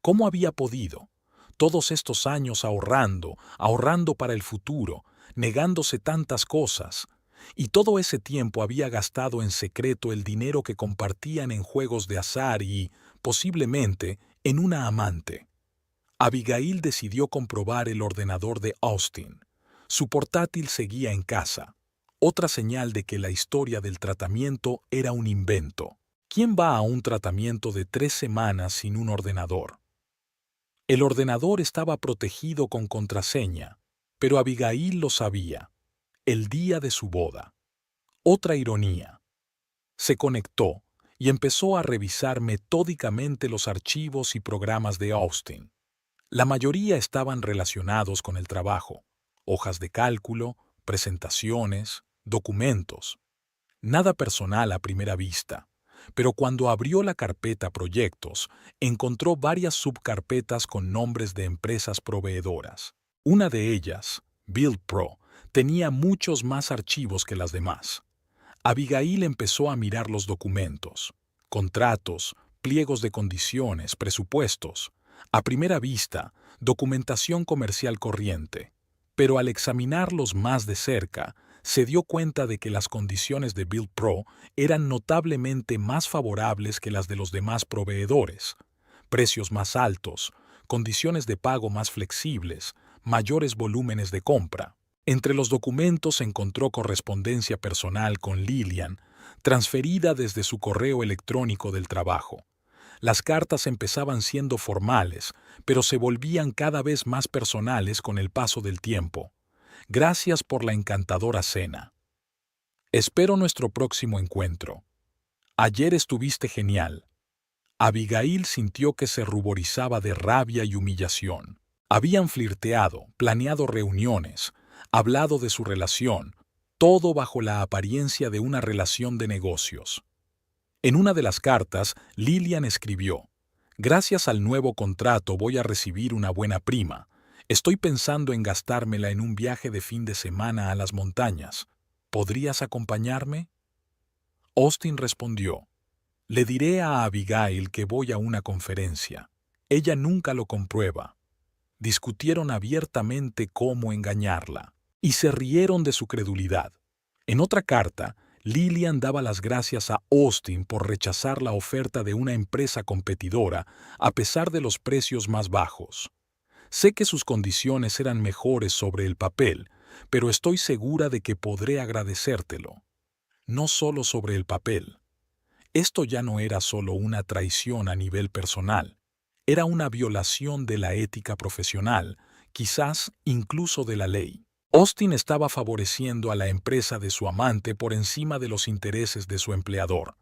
¿Cómo había podido? Todos estos años ahorrando, ahorrando para el futuro, negándose tantas cosas. Y todo ese tiempo había gastado en secreto el dinero que compartían en juegos de azar y, posiblemente, en una amante. Abigail decidió comprobar el ordenador de Austin. Su portátil seguía en casa. Otra señal de que la historia del tratamiento era un invento. ¿Quién va a un tratamiento de 3 semanas sin un ordenador? El ordenador estaba protegido con contraseña, pero Abigail lo sabía. El día de su boda. Otra ironía. Se conectó y empezó a revisar metódicamente los archivos y programas de Austin. La mayoría estaban relacionados con el trabajo, hojas de cálculo, presentaciones, documentos. Nada personal a primera vista, pero cuando abrió la carpeta Proyectos, encontró varias subcarpetas con nombres de empresas proveedoras. Una de ellas, Build Pro, tenía muchos más archivos que las demás. Abigail empezó a mirar los documentos, contratos, pliegos de condiciones, presupuestos. A primera vista, documentación comercial corriente. Pero al examinarlos más de cerca, se dio cuenta de que las condiciones de Build Pro eran notablemente más favorables que las de los demás proveedores. Precios más altos, condiciones de pago más flexibles, mayores volúmenes de compra. Entre los documentos encontró correspondencia personal con Lillian, transferida desde su correo electrónico del trabajo. Las cartas empezaban siendo formales, pero se volvían cada vez más personales con el paso del tiempo. Gracias por la encantadora cena. Espero nuestro próximo encuentro. Ayer estuviste genial. Abigail sintió que se ruborizaba de rabia y humillación. Habían flirteado, planeado reuniones, hablado de su relación, todo bajo la apariencia de una relación de negocios. En una de las cartas, Lillian escribió: «Gracias al nuevo contrato voy a recibir una buena prima. Estoy pensando en gastármela en un viaje de fin de semana a las montañas. ¿Podrías acompañarme?». Austin respondió: «Le diré a Abigail que voy a una conferencia. Ella nunca lo comprueba». Discutieron abiertamente cómo engañarla, y se rieron de su credulidad. En otra carta, Lillian daba las gracias a Austin por rechazar la oferta de una empresa competidora a pesar de los precios más bajos. «Sé que sus condiciones eran mejores sobre el papel, pero estoy segura de que podré agradecértelo». No solo sobre el papel. Esto ya no era solo una traición a nivel personal. Era una violación de la ética profesional, quizás incluso de la ley. Austin estaba favoreciendo a la empresa de su amante por encima de los intereses de su empleador.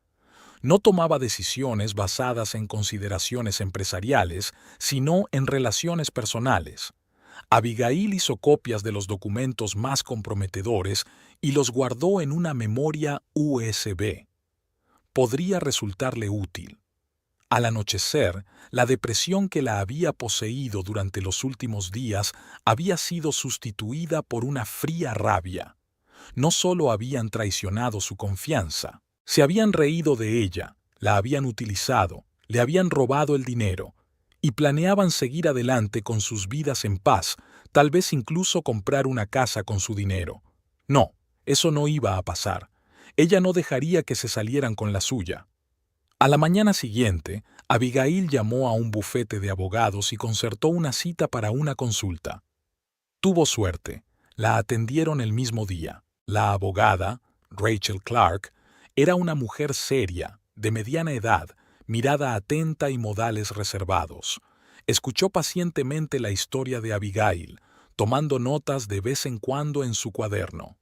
No tomaba decisiones basadas en consideraciones empresariales, sino en relaciones personales. Abigail hizo copias de los documentos más comprometedores y los guardó en una memoria USB. Podría resultarle útil. Al anochecer, la depresión que la había poseído durante los últimos días había sido sustituida por una fría rabia. No solo habían traicionado su confianza, se habían reído de ella, la habían utilizado, le habían robado el dinero, y planeaban seguir adelante con sus vidas en paz, tal vez incluso comprar una casa con su dinero. No, eso no iba a pasar. Ella no dejaría que se salieran con la suya. A la mañana siguiente, Abigail llamó a un bufete de abogados y concertó una cita para una consulta. Tuvo suerte. La atendieron el mismo día. La abogada, Rachel Clark, era una mujer seria, de mediana edad, mirada atenta y modales reservados. Escuchó pacientemente la historia de Abigail, tomando notas de vez en cuando en su cuaderno.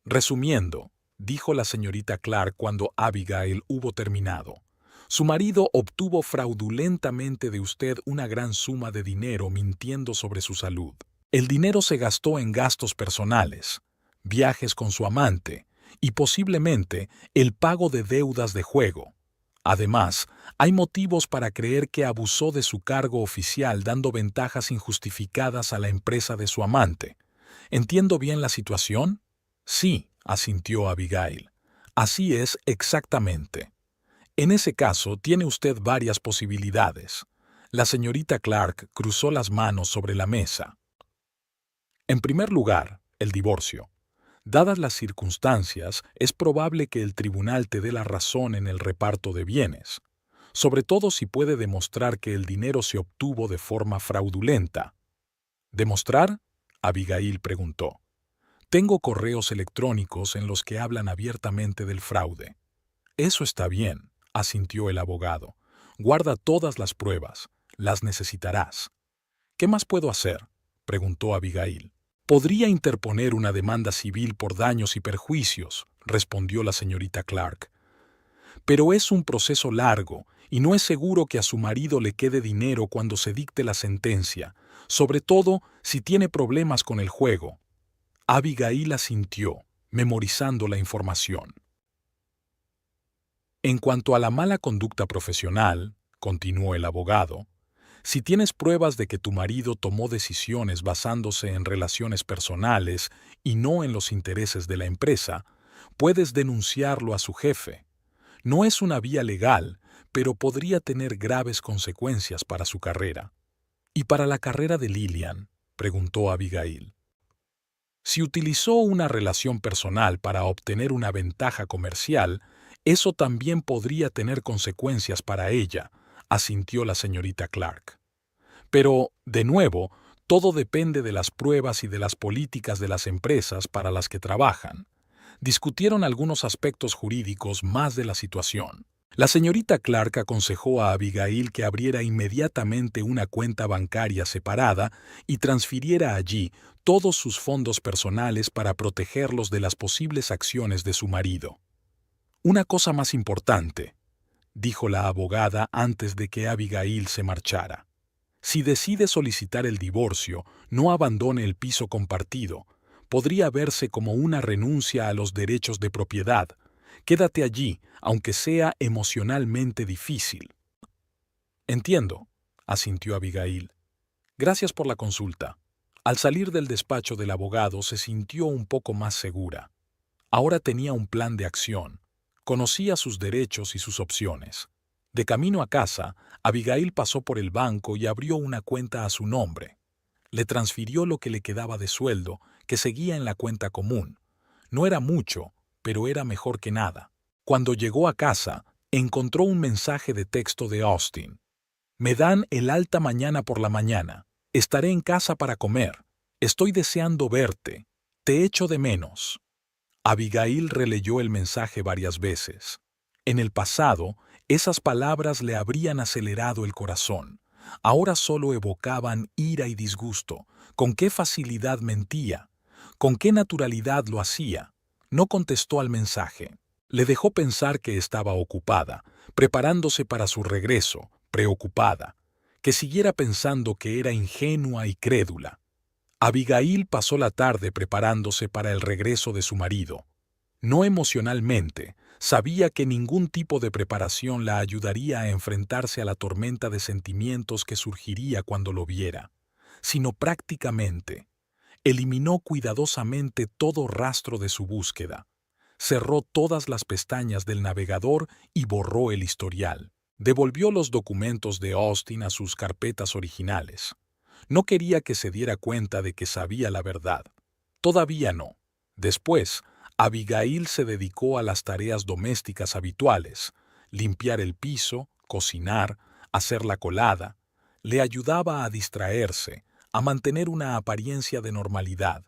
Resumiendo, dijo la señorita Clark cuando Abigail hubo terminado, su marido obtuvo fraudulentamente de usted una gran suma de dinero mintiendo sobre su salud. El dinero se gastó en gastos personales, viajes con su amante y posiblemente el pago de deudas de juego. Además, hay motivos para creer que abusó de su cargo oficial dando ventajas injustificadas a la empresa de su amante. ¿Entiendo bien la situación? Sí, asintió Abigail. Así es exactamente. En ese caso, tiene usted varias posibilidades. La señorita Clark cruzó las manos sobre la mesa. En primer lugar, el divorcio. Dadas las circunstancias, es probable que el tribunal te dé la razón en el reparto de bienes, sobre todo si puede demostrar que el dinero se obtuvo de forma fraudulenta. ¿Demostrar? Abigail preguntó. Tengo correos electrónicos en los que hablan abiertamente del fraude. Eso está bien, asintió el abogado. Guarda todas las pruebas, las necesitarás. ¿Qué más puedo hacer?, preguntó Abigail. Podría interponer una demanda civil por daños y perjuicios, respondió la señorita Clark. Pero es un proceso largo y no es seguro que a su marido le quede dinero cuando se dicte la sentencia, sobre todo si tiene problemas con el juego. Abigail asintió, memorizando la información. En cuanto a la mala conducta profesional, continuó el abogado, si tienes pruebas de que tu marido tomó decisiones basándose en relaciones personales y no en los intereses de la empresa, puedes denunciarlo a su jefe. No es una vía legal, pero podría tener graves consecuencias para su carrera. ¿Y para la carrera de Lillian?, preguntó Abigail. Si utilizó una relación personal para obtener una ventaja comercial, eso también podría tener consecuencias para ella, asintió la señorita Clark. Pero, de nuevo, todo depende de las pruebas y de las políticas de las empresas para las que trabajan. Discutieron algunos aspectos jurídicos más de la situación. La señorita Clark aconsejó a Abigail que abriera inmediatamente una cuenta bancaria separada y transfiriera allí todos sus fondos personales para protegerlos de las posibles acciones de su marido. Una cosa más importante, dijo la abogada antes de que Abigail se marchara. Si decide solicitar el divorcio, no abandone el piso compartido. Podría verse como una renuncia a los derechos de propiedad. Quédate allí, aunque sea emocionalmente difícil. Entiendo, asintió Abigail. Gracias por la consulta. Al salir del despacho del abogado se sintió un poco más segura. Ahora tenía un plan de acción. Conocía sus derechos y sus opciones. De camino a casa, Abigail pasó por el banco y abrió una cuenta a su nombre. Le transfirió lo que le quedaba de sueldo, que seguía en la cuenta común. No era mucho, pero era mejor que nada. Cuando llegó a casa, encontró un mensaje de texto de Austin. Me dan el alta mañana por la mañana. Estaré en casa para comer. Estoy deseando verte. Te echo de menos. Abigail releyó el mensaje varias veces. En el pasado, esas palabras le habrían acelerado el corazón. Ahora solo evocaban ira y disgusto. ¿Con qué facilidad mentía? ¿Con qué naturalidad lo hacía? No contestó al mensaje. Le dejó pensar que estaba ocupada, preparándose para su regreso, preocupada, que siguiera pensando que era ingenua y crédula. Abigail pasó la tarde preparándose para el regreso de su marido. No emocionalmente, sabía que ningún tipo de preparación la ayudaría a enfrentarse a la tormenta de sentimientos que surgiría cuando lo viera, sino prácticamente. Eliminó cuidadosamente todo rastro de su búsqueda. Cerró todas las pestañas del navegador y borró el historial. Devolvió los documentos de Austin a sus carpetas originales. No quería que se diera cuenta de que sabía la verdad. Todavía no. Después, Abigail se dedicó a las tareas domésticas habituales: limpiar el piso, cocinar, hacer la colada. Le ayudaba a distraerse, a mantener una apariencia de normalidad.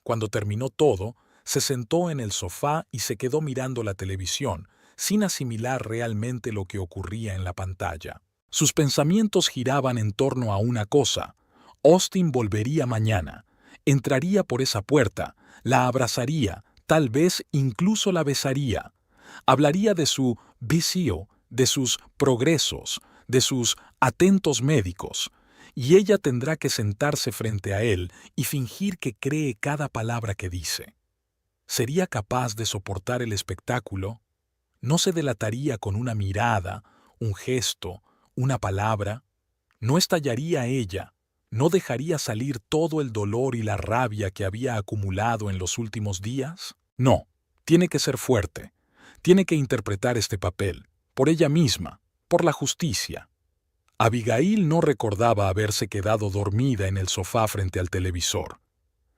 Cuando terminó todo, se sentó en el sofá y se quedó mirando la televisión, sin asimilar realmente lo que ocurría en la pantalla. Sus pensamientos giraban en torno a una cosa: Austin volvería mañana, entraría por esa puerta, la abrazaría, tal vez incluso la besaría. Hablaría de su vicio, de sus progresos, de sus atentos médicos, y ella tendrá que sentarse frente a él y fingir que cree cada palabra que dice. ¿Sería capaz de soportar el espectáculo? ¿No se delataría con una mirada, un gesto, una palabra? ¿No estallaría ella? ¿No dejaría salir todo el dolor y la rabia que había acumulado en los últimos días? No, tiene que ser fuerte. Tiene que interpretar este papel, por ella misma, por la justicia. Abigail no recordaba haberse quedado dormida en el sofá frente al televisor.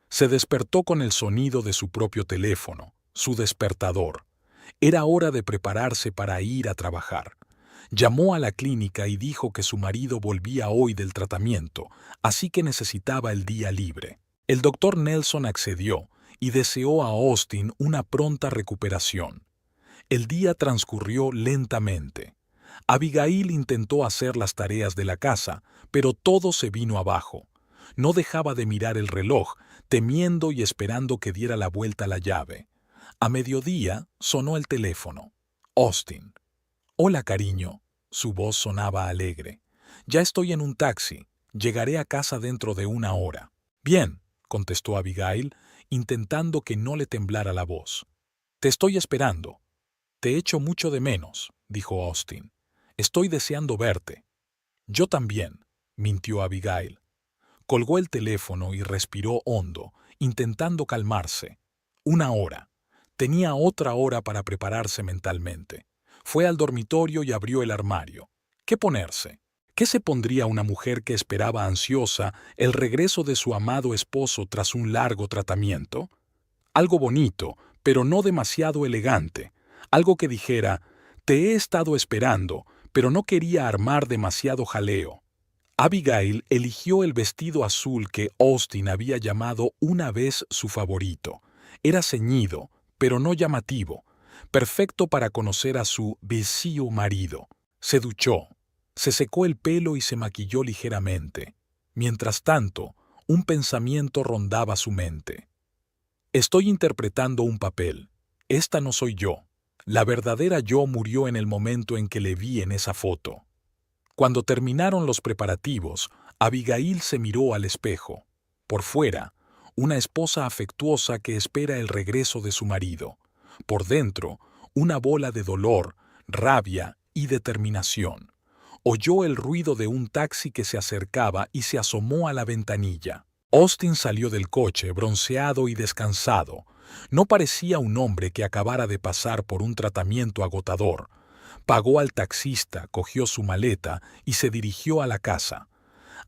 Se despertó con el sonido de su propio teléfono, su despertador. Era hora de prepararse para ir a trabajar. Llamó a la clínica y dijo que su marido volvía hoy del tratamiento, así que necesitaba el día libre. El doctor Nelson accedió y deseó a Austin una pronta recuperación. El día transcurrió lentamente. Abigail intentó hacer las tareas de la casa, pero todo se vino abajo. No dejaba de mirar el reloj, temiendo y esperando que diera la vuelta la llave. A mediodía sonó el teléfono. Austin. «Hola, cariño». Su voz sonaba alegre. «Ya estoy en un taxi. Llegaré a casa dentro de una hora». «Bien», contestó Abigail, intentando que no le temblara la voz. «Te estoy esperando». «Te echo mucho de menos», dijo Austin. «Estoy deseando verte». «Yo también», mintió Abigail. Colgó el teléfono y respiró hondo, intentando calmarse. Una hora. Tenía otra hora para prepararse mentalmente. Fue al dormitorio y abrió el armario. ¿Qué ponerse? ¿Qué se pondría una mujer que esperaba ansiosa el regreso de su amado esposo tras un largo tratamiento? Algo bonito, pero no demasiado elegante. Algo que dijera: «Te he estado esperando, pero no quería armar demasiado jaleo». Abigail eligió el vestido azul que Austin había llamado una vez su favorito. Era ceñido, pero no llamativo, perfecto para conocer a su vicio marido. Se duchó, se secó el pelo y se maquilló ligeramente. Mientras tanto, un pensamiento rondaba su mente. «Estoy interpretando un papel. Esta no soy yo. La verdadera yo murió en el momento en que le vi en esa foto». Cuando terminaron los preparativos, Abigail se miró al espejo. Por fuera, una esposa afectuosa que espera el regreso de su marido. Por dentro, una bola de dolor, rabia y determinación. Oyó el ruido de un taxi que se acercaba y se asomó a la ventanilla. Austin salió del coche, bronceado y descansado. No parecía un hombre que acabara de pasar por un tratamiento agotador. Pagó al taxista, cogió su maleta y se dirigió a la casa.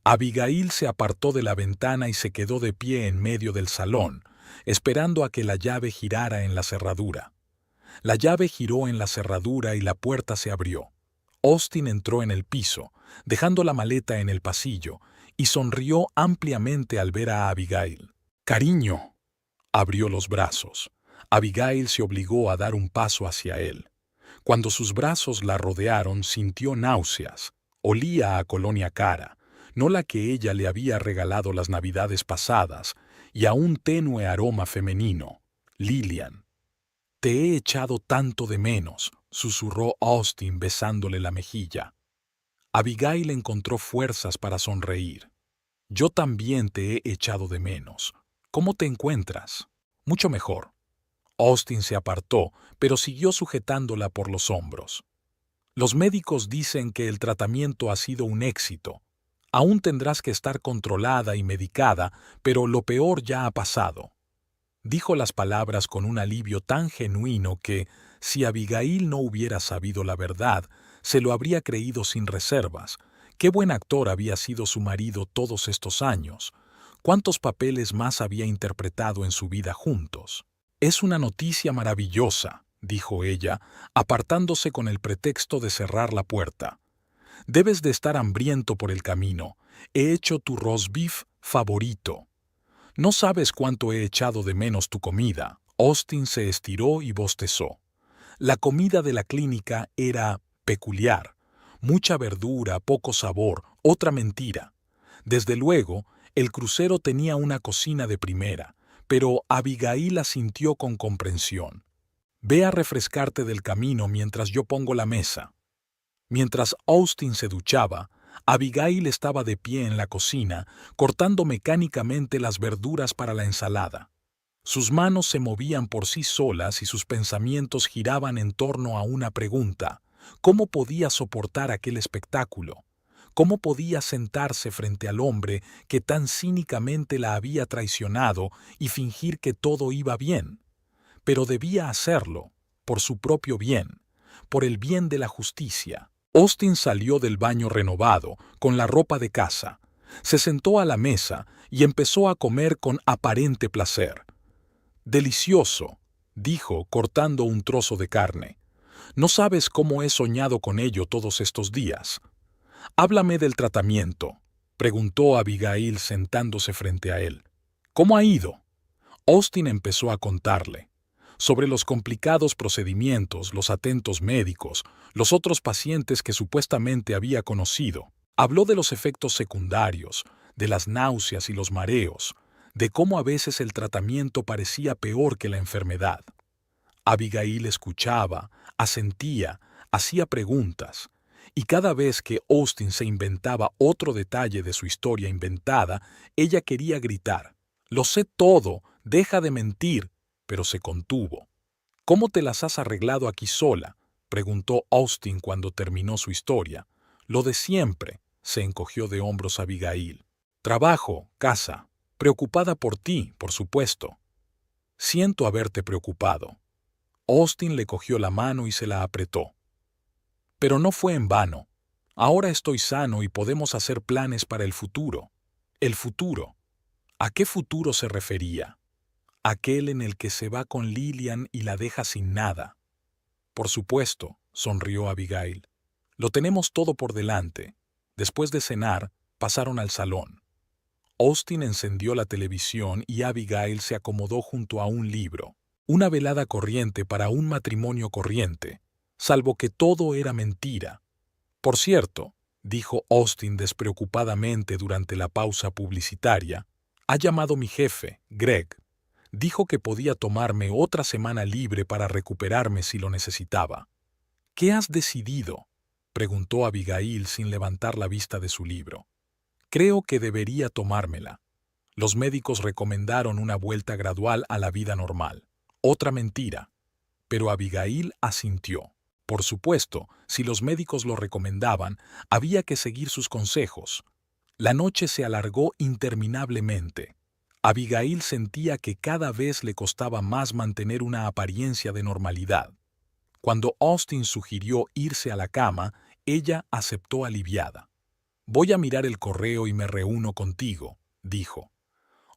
Abigail se apartó de la ventana y se quedó de pie en medio del salón, esperando a que la llave girara en la cerradura. La llave giró en la cerradura y la puerta se abrió. Austin entró en el piso, dejando la maleta en el pasillo, y sonrió ampliamente al ver a Abigail. «Cariño». Abrió los brazos. Abigail se obligó a dar un paso hacia él. Cuando sus brazos la rodearon, sintió náuseas. Olía a colonia cara, no la que ella le había regalado las navidades pasadas, y a un tenue aroma femenino. Lillian. «Te he echado tanto de menos», susurró Austin besándole la mejilla. Abigail encontró fuerzas para sonreír. «Yo también te he echado de menos. ¿Cómo te encuentras?» «Mucho mejor». Austin se apartó, pero siguió sujetándola por los hombros. «Los médicos dicen que el tratamiento ha sido un éxito. Aún tendrás que estar controlada y medicada, pero lo peor ya ha pasado». Dijo las palabras con un alivio tan genuino que, si Abigail no hubiera sabido la verdad, se lo habría creído sin reservas. Qué buen actor había sido su marido todos estos años. Cuántos papeles más había interpretado en su vida juntos. «Es una noticia maravillosa», dijo ella, apartándose con el pretexto de cerrar la puerta. «Debes de estar hambriento por el camino. He hecho tu roast beef favorito». «No sabes cuánto he echado de menos tu comida». Austin se estiró y bostezó. La comida de la clínica era peculiar. Mucha verdura, poco sabor, otra mentira. Desde luego, el crucero tenía una cocina de primera, pero Abigail asintió con comprensión. Ve a refrescarte del camino mientras yo pongo la mesa. Mientras Austin se duchaba, Abigail estaba de pie en la cocina, cortando mecánicamente las verduras para la ensalada. Sus manos se movían por sí solas y sus pensamientos giraban en torno a una pregunta: ¿cómo podía soportar aquel espectáculo? ¿Cómo podía sentarse frente al hombre que tan cínicamente la había traicionado y fingir que todo iba bien? Pero debía hacerlo, por su propio bien, por el bien de la justicia. Austin salió del baño renovado, con la ropa de casa. Se sentó a la mesa y empezó a comer con aparente placer. «Delicioso», dijo, cortando un trozo de carne. «No sabes cómo he soñado con ello todos estos días». «Háblame del tratamiento», preguntó Abigail sentándose frente a él. «¿Cómo ha ido?» Austin empezó a contarle sobre los complicados procedimientos, los atentos médicos, los otros pacientes que supuestamente había conocido. Habló de los efectos secundarios, de las náuseas y los mareos, de cómo a veces el tratamiento parecía peor que la enfermedad. Abigail escuchaba, asentía, hacía preguntas, y cada vez que Austin se inventaba otro detalle de su historia inventada, ella quería gritar: «Lo sé todo, deja de mentir», pero se contuvo. «¿Cómo te las has arreglado aquí sola?», preguntó Austin cuando terminó su historia. «Lo de siempre», se encogió de hombros Abigail. «Trabajo, casa, preocupada por ti, por supuesto». «Siento haberte preocupado». Austin le cogió la mano y se la apretó. «Pero no fue en vano. Ahora estoy sano y podemos hacer planes para el futuro». «El futuro». ¿A qué futuro se refería? Aquel en el que se va con Lillian y la deja sin nada. «Por supuesto», sonrió Abigail. «Lo tenemos todo por delante». Después de cenar, pasaron al salón. Austin encendió la televisión y Abigail se acomodó junto a un libro. Una velada corriente para un matrimonio corriente, salvo que todo era mentira. «Por cierto», dijo Austin despreocupadamente durante la pausa publicitaria, «ha llamado mi jefe, Greg. Dijo que podía tomarme otra semana libre para recuperarme si lo necesitaba». «¿Qué has decidido?», preguntó Abigail sin levantar la vista de su libro. «Creo que debería tomármela. Los médicos recomendaron una vuelta gradual a la vida normal». Otra mentira. Pero Abigail asintió. Por supuesto, si los médicos lo recomendaban, había que seguir sus consejos. La noche se alargó interminablemente. Abigail sentía que cada vez le costaba más mantener una apariencia de normalidad. Cuando Austin sugirió irse a la cama, ella aceptó aliviada. «Voy a mirar el correo y me reúno contigo», dijo.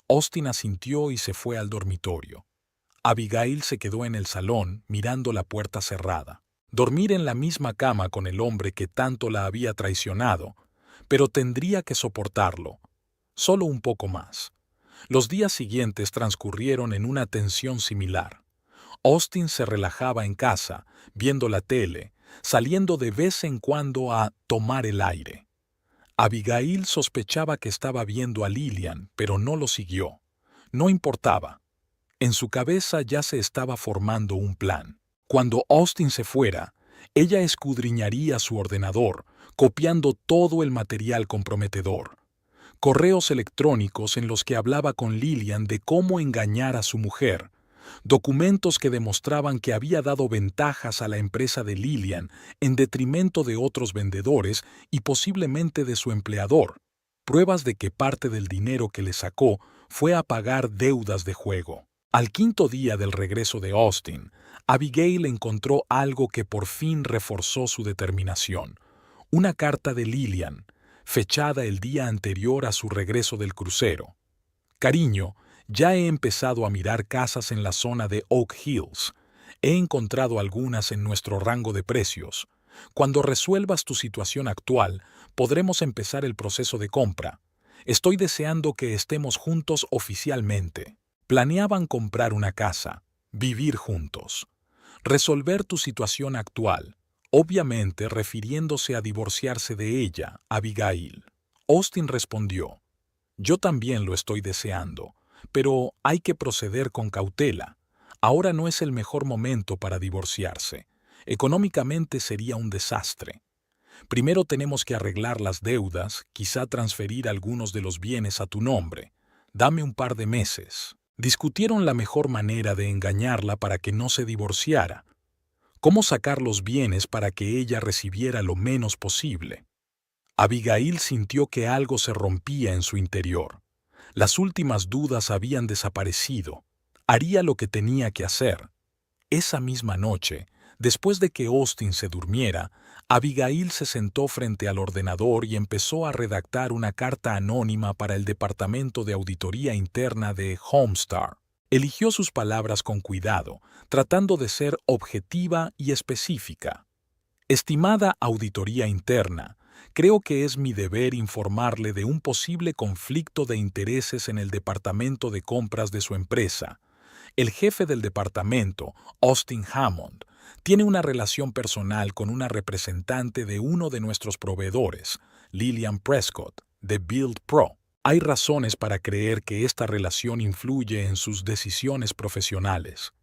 Austin asintió y se fue al dormitorio. Abigail se quedó en el salón, mirando la puerta cerrada. Dormir en la misma cama con el hombre que tanto la había traicionado, pero tendría que soportarlo. Solo un poco más. Los días siguientes transcurrieron en una tensión similar. Austin se relajaba en casa, viendo la tele, saliendo de vez en cuando a tomar el aire. Abigail sospechaba que estaba viendo a Lillian, pero no lo siguió. No importaba. En su cabeza ya se estaba formando un plan. Cuando Austin se fuera, ella escudriñaría su ordenador, copiando todo el material comprometedor. Correos electrónicos en los que hablaba con Lillian de cómo engañar a su mujer, documentos que demostraban que había dado ventajas a la empresa de Lillian en detrimento de otros vendedores y posiblemente de su empleador, pruebas de que parte del dinero que le sacó fue a pagar deudas de juego. Al quinto día del regreso de Austin, Abigail encontró algo que por fin reforzó su determinación: una carta de Lillian, fechada el día anterior a su regreso del crucero. «Cariño, ya he empezado a mirar casas en la zona de Oak Hills. He encontrado algunas en nuestro rango de precios. Cuando resuelvas tu situación actual, podremos empezar el proceso de compra. Estoy deseando que estemos juntos oficialmente». Planeaban comprar una casa, vivir juntos. Resolver tu situación actual, obviamente refiriéndose a divorciarse de ella, Abigail. Austin respondió, yo también lo estoy deseando, pero hay que proceder con cautela. Ahora no es el mejor momento para divorciarse. Económicamente sería un desastre. Primero tenemos que arreglar las deudas, quizá transferir algunos de los bienes a tu nombre. Dame un par de meses. Discutieron la mejor manera de engañarla para que no se divorciara. Cómo sacar los bienes para que ella recibiera lo menos posible. Abigail sintió que algo se rompía en su interior. Las últimas dudas habían desaparecido. Haría lo que tenía que hacer. Esa misma noche, después de que Austin se durmiera, Abigail se sentó frente al ordenador y empezó a redactar una carta anónima para el Departamento de Auditoría Interna de Homestar. Eligió sus palabras con cuidado, tratando de ser objetiva y específica. Estimada Auditoría Interna, creo que es mi deber informarle de un posible conflicto de intereses en el departamento de compras de su empresa. El jefe del departamento, Austin Hammond, tiene una relación personal con una representante de uno de nuestros proveedores, Lillian Prescott, de Build Pro. Hay razones para creer que esta relación influye en sus decisiones profesionales.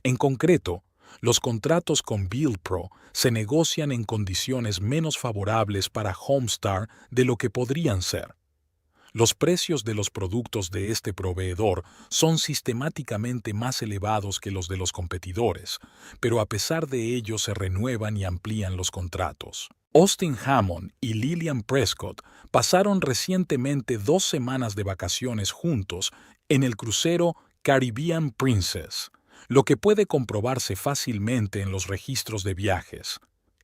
En concreto, los contratos con Build Pro se negocian en condiciones menos favorables para Homestar de lo que podrían ser. Los precios de los productos de este proveedor son sistemáticamente más elevados que los de los competidores, pero a pesar de ello se renuevan y amplían los contratos. Austin Hammond y Lillian Prescott pasaron recientemente 2 semanas de vacaciones juntos en el crucero Caribbean Princess, lo que puede comprobarse fácilmente en los registros de viajes.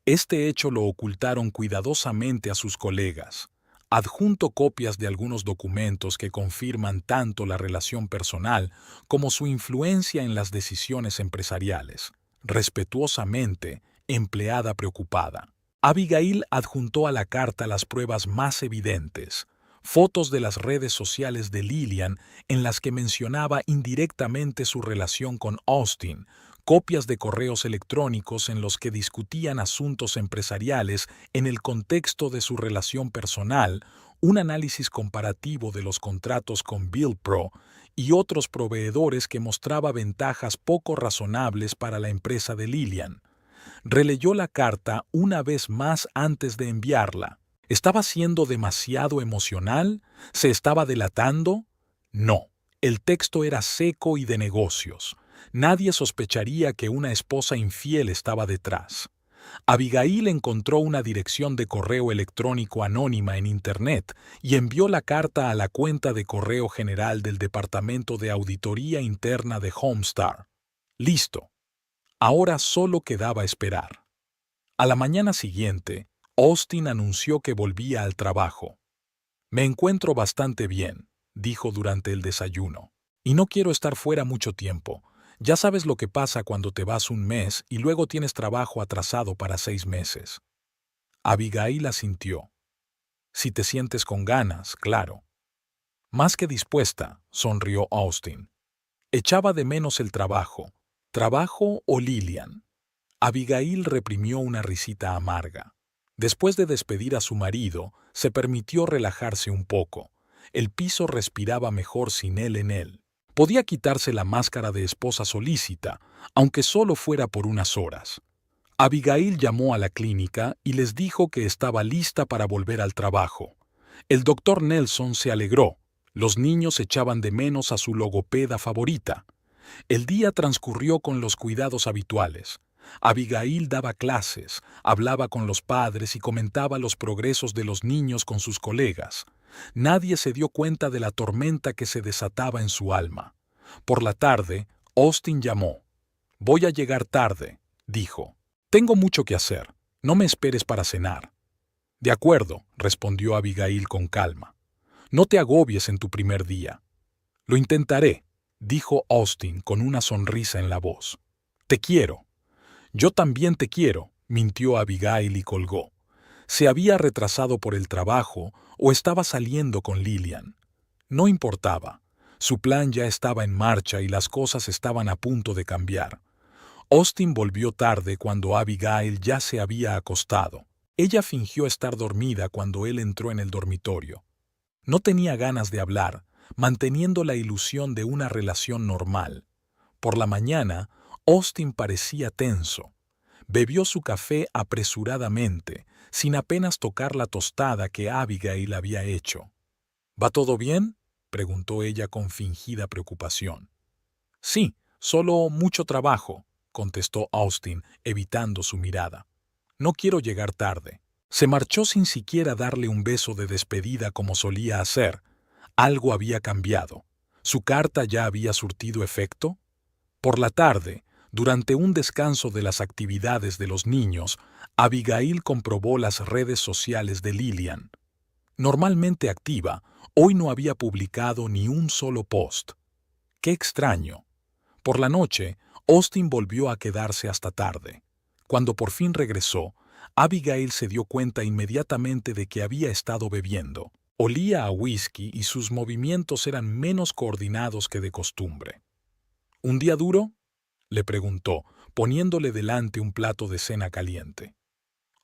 Este hecho lo ocultaron cuidadosamente a sus colegas. Adjunto copias de algunos documentos que confirman tanto la relación personal como su influencia en las decisiones empresariales. Respetuosamente, empleada preocupada. Abigail adjuntó a la carta las pruebas más evidentes, fotos de las redes sociales de Lillian en las que mencionaba indirectamente su relación con Austin, copias de correos electrónicos en los que discutían asuntos empresariales en el contexto de su relación personal, un análisis comparativo de los contratos con Build Pro y otros proveedores que mostraba ventajas poco razonables para la empresa de Lillian. Releyó la carta una vez más antes de enviarla. ¿Estaba siendo demasiado emocional? ¿Se estaba delatando? No. El texto era seco y de negocios. Nadie sospecharía que una esposa infiel estaba detrás. Abigail encontró una dirección de correo electrónico anónima en Internet y envió la carta a la cuenta de correo general del Departamento de Auditoría Interna de Homestar. Listo. Ahora solo quedaba esperar. A la mañana siguiente, Austin anunció que volvía al trabajo. Me encuentro bastante bien, dijo durante el desayuno, y no quiero estar fuera mucho tiempo. Ya sabes lo que pasa cuando te vas un mes y luego tienes trabajo atrasado para 6 meses. Abigail asintió. Si te sientes con ganas, claro. Más que dispuesta, sonrió Austin. Echaba de menos el trabajo. ¿Trabajo o Lillian? Abigail reprimió una risita amarga. Después de despedir a su marido, se permitió relajarse un poco. El piso respiraba mejor sin él en él. Podía quitarse la máscara de esposa solícita, aunque solo fuera por unas horas. Abigail llamó a la clínica y les dijo que estaba lista para volver al trabajo. El doctor Nelson se alegró. Los niños echaban de menos a su logopeda favorita. El día transcurrió con los cuidados habituales. Abigail daba clases, hablaba con los padres y comentaba los progresos de los niños con sus colegas. Nadie se dio cuenta de la tormenta que se desataba en su alma. Por la tarde, Austin llamó. «Voy a llegar tarde», dijo. «Tengo mucho que hacer. No me esperes para cenar». «De acuerdo», respondió Abigail con calma. «No te agobies en tu primer día». «Lo intentaré», dijo Austin con una sonrisa en la voz. «Te quiero». «Yo también te quiero», mintió Abigail y colgó. ¿Se había retrasado por el trabajo o estaba saliendo con Lillian? No importaba. Su plan ya estaba en marcha y las cosas estaban a punto de cambiar. Austin volvió tarde cuando Abigail ya se había acostado. Ella fingió estar dormida cuando él entró en el dormitorio. No tenía ganas de hablar, manteniendo la ilusión de una relación normal. Por la mañana, Austin parecía tenso. Bebió su café apresuradamente, sin apenas tocar la tostada que Abigail había hecho. ¿Va todo bien?, preguntó ella con fingida preocupación. Sí, solo mucho trabajo, contestó Austin, evitando su mirada. No quiero llegar tarde. Se marchó sin siquiera darle un beso de despedida como solía hacer. Algo había cambiado. ¿Su carta ya había surtido efecto? Por la tarde, durante un descanso de las actividades de los niños, Abigail comprobó las redes sociales de Lillian. Normalmente activa, hoy no había publicado ni un solo post. ¡Qué extraño! Por la noche, Austin volvió a quedarse hasta tarde. Cuando por fin regresó, Abigail se dio cuenta inmediatamente de que había estado bebiendo. Olía a whisky y sus movimientos eran menos coordinados que de costumbre. ¿Un día duro?, le preguntó, poniéndole delante un plato de cena caliente.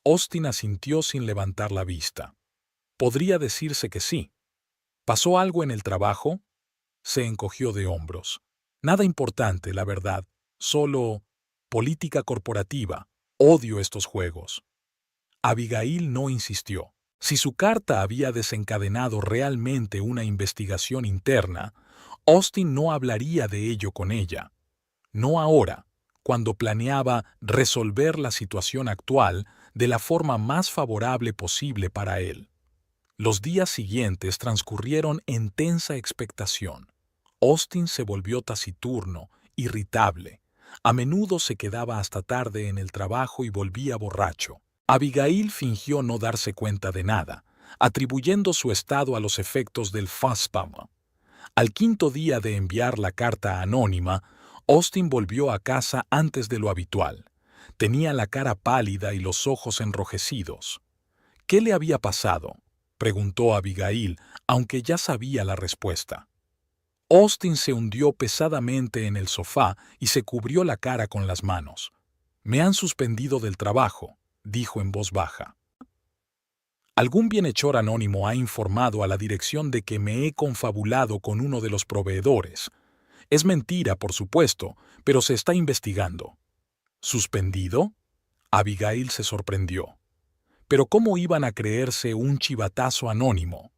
Austin asintió sin levantar la vista. Podría decirse que sí. ¿Pasó algo en el trabajo? Se encogió de hombros. Nada importante, la verdad. Solo política corporativa. Odio estos juegos. Abigail no insistió. Si su carta había desencadenado realmente una investigación interna, Austin no hablaría de ello con ella. No ahora, cuando planeaba resolver la situación actual de la forma más favorable posible para él. Los días siguientes transcurrieron en tensa expectación. Austin se volvió taciturno, irritable. A menudo se quedaba hasta tarde en el trabajo y volvía borracho. Abigail fingió no darse cuenta de nada, atribuyendo su estado a los efectos del FaceTime. Al quinto día de enviar la carta anónima, Austin volvió a casa antes de lo habitual. Tenía la cara pálida y los ojos enrojecidos. ¿Qué le había pasado?, preguntó Abigail, aunque ya sabía la respuesta. Austin se hundió pesadamente en el sofá y se cubrió la cara con las manos. «Me han suspendido del trabajo», dijo en voz baja. «Algún bienhechor anónimo ha informado a la dirección de que me he confabulado con uno de los proveedores. Es mentira, por supuesto, pero se está investigando». ¿Suspendido? Abigail se sorprendió. ¿Pero cómo iban a creerse un chivatazo anónimo?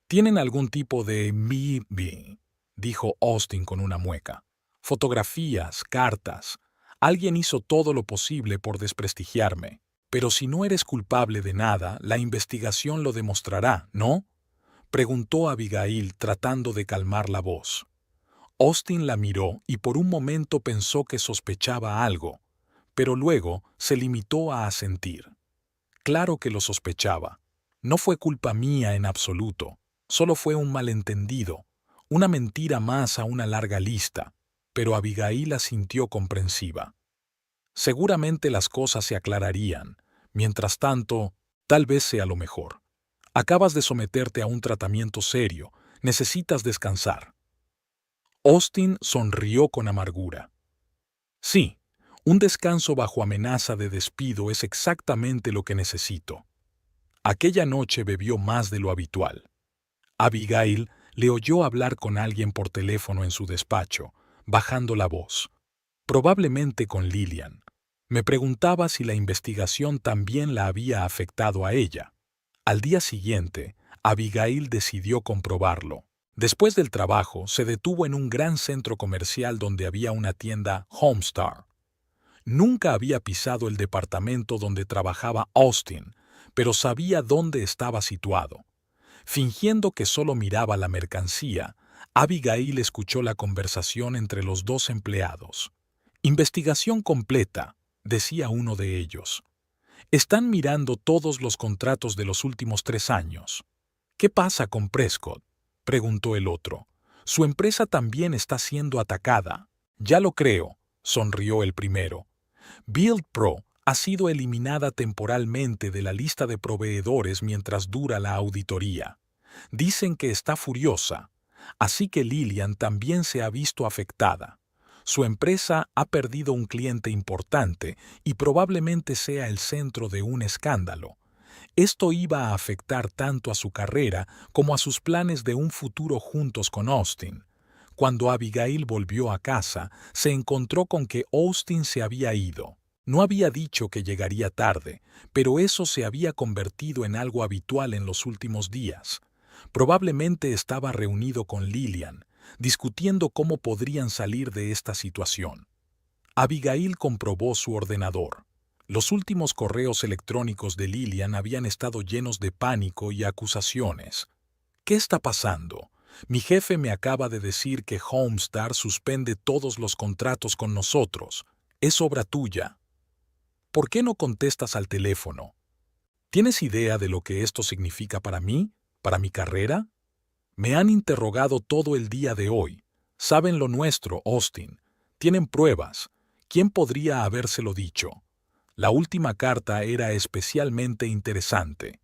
¿Tienen algún tipo de MIB?, dijo Austin con una mueca. Fotografías, cartas. Alguien hizo todo lo posible por desprestigiarme. Pero si no eres culpable de nada, la investigación lo demostrará, ¿no?, preguntó Abigail tratando de calmar la voz. Austin la miró y por un momento pensó que sospechaba algo, pero luego se limitó a asentir. Claro que lo sospechaba. No fue culpa mía en absoluto. Solo fue un malentendido, una mentira más a una larga lista, pero Abigail asintió comprensiva. Seguramente las cosas se aclararían. Mientras tanto, tal vez sea lo mejor. Acabas de someterte a un tratamiento serio. Necesitas descansar. Austin sonrió con amargura. Sí, un descanso bajo amenaza de despido es exactamente lo que necesito. Aquella noche bebió más de lo habitual. Abigail le oyó hablar con alguien por teléfono en su despacho, bajando la voz. Probablemente con Lillian. Me preguntaba si la investigación también la había afectado a ella. Al día siguiente, Abigail decidió comprobarlo. Después del trabajo, se detuvo en un gran centro comercial donde había una tienda Homestar. Nunca había pisado el departamento donde trabajaba Austin, pero sabía dónde estaba situado. Fingiendo que solo miraba la mercancía, Abigail escuchó la conversación entre los dos empleados. «Investigación completa», decía uno de ellos. «Están mirando todos los contratos de los últimos 3 años». «¿Qué pasa con Prescott?», preguntó el otro. «Su empresa también está siendo atacada». «Ya lo creo», sonrió el primero. «Build Pro ha sido eliminada temporalmente de la lista de proveedores mientras dura la auditoría. Dicen que está furiosa. Así que Lillian también se ha visto afectada. Su empresa ha perdido un cliente importante y probablemente sea el centro de un escándalo. Esto iba a afectar tanto a su carrera como a sus planes de un futuro juntos con Austin. Cuando Abigail volvió a casa, se encontró con que Austin se había ido. No había dicho que llegaría tarde, pero eso se había convertido en algo habitual en los últimos días. Probablemente estaba reunido con Lillian, discutiendo cómo podrían salir de esta situación. Abigail comprobó su ordenador. Los últimos correos electrónicos de Lillian habían estado llenos de pánico y acusaciones. ¿Qué está pasando? Mi jefe me acaba de decir que Homestar suspende todos los contratos con nosotros. Es obra tuya. ¿Por qué no contestas al teléfono? ¿Tienes idea de lo que esto significa para mí? ¿Para mi carrera? Me han interrogado todo el día de hoy. Saben lo nuestro, Austin. Tienen pruebas. ¿Quién podría habérselo dicho? La última carta era especialmente interesante.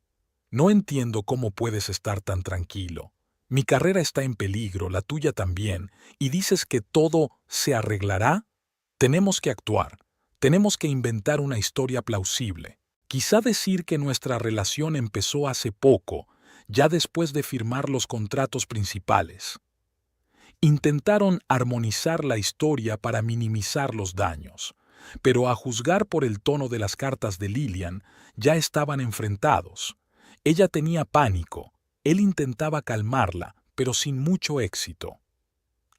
No entiendo cómo puedes estar tan tranquilo. Mi carrera está en peligro, la tuya también, y dices que todo se arreglará. Tenemos que actuar. Tenemos que inventar una historia plausible. Quizá decir que nuestra relación empezó hace poco, ya después de firmar los contratos principales. Intentaron armonizar la historia para minimizar los daños, pero a juzgar por el tono de las cartas de Lillian, ya estaban enfrentados. Ella tenía pánico, él intentaba calmarla, pero sin mucho éxito.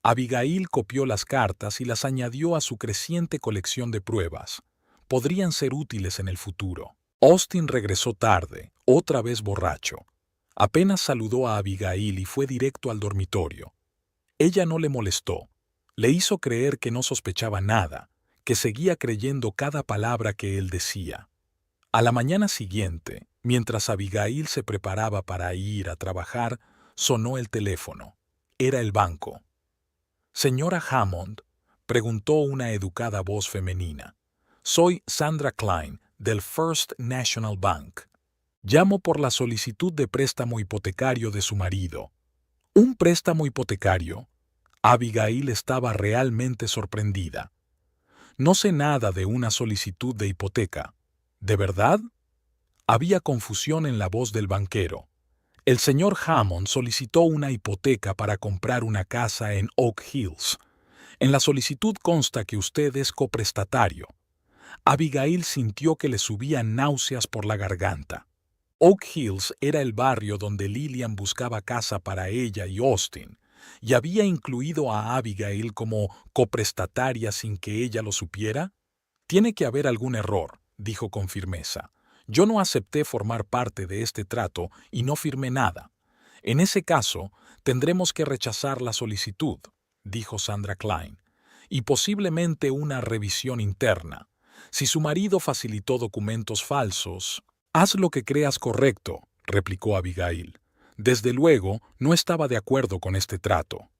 Abigail copió las cartas y las añadió a su creciente colección de pruebas. Podrían ser útiles en el futuro. Austin regresó tarde, otra vez borracho. Apenas saludó a Abigail y fue directo al dormitorio. Ella no le molestó. Le hizo creer que no sospechaba nada, que seguía creyendo cada palabra que él decía. A la mañana siguiente, mientras Abigail se preparaba para ir a trabajar, sonó el teléfono. Era el banco. «Señora Hammond», preguntó una educada voz femenina. «Soy Sandra Klein, del First National Bank. Llamo por la solicitud de préstamo hipotecario de su marido». «¿Un préstamo hipotecario?» Abigail estaba realmente sorprendida. «No sé nada de una solicitud de hipoteca». «¿De verdad?» Había confusión en la voz del banquero. El señor Hammond solicitó una hipoteca para comprar una casa en Oak Hills. En la solicitud consta que usted es coprestatario. Abigail sintió que le subían náuseas por la garganta. Oak Hills era el barrio donde Lillian buscaba casa para ella y Austin, y había incluido a Abigail como coprestataria sin que ella lo supiera. «Tiene que haber algún error», dijo con firmeza. «Yo no acepté formar parte de este trato y no firmé nada. En ese caso, tendremos que rechazar la solicitud», dijo Sandra Klein, «y posiblemente una revisión interna. Si su marido facilitó documentos falsos...» «Haz lo que creas correcto», replicó Abigail. Desde luego, no estaba de acuerdo con este trato.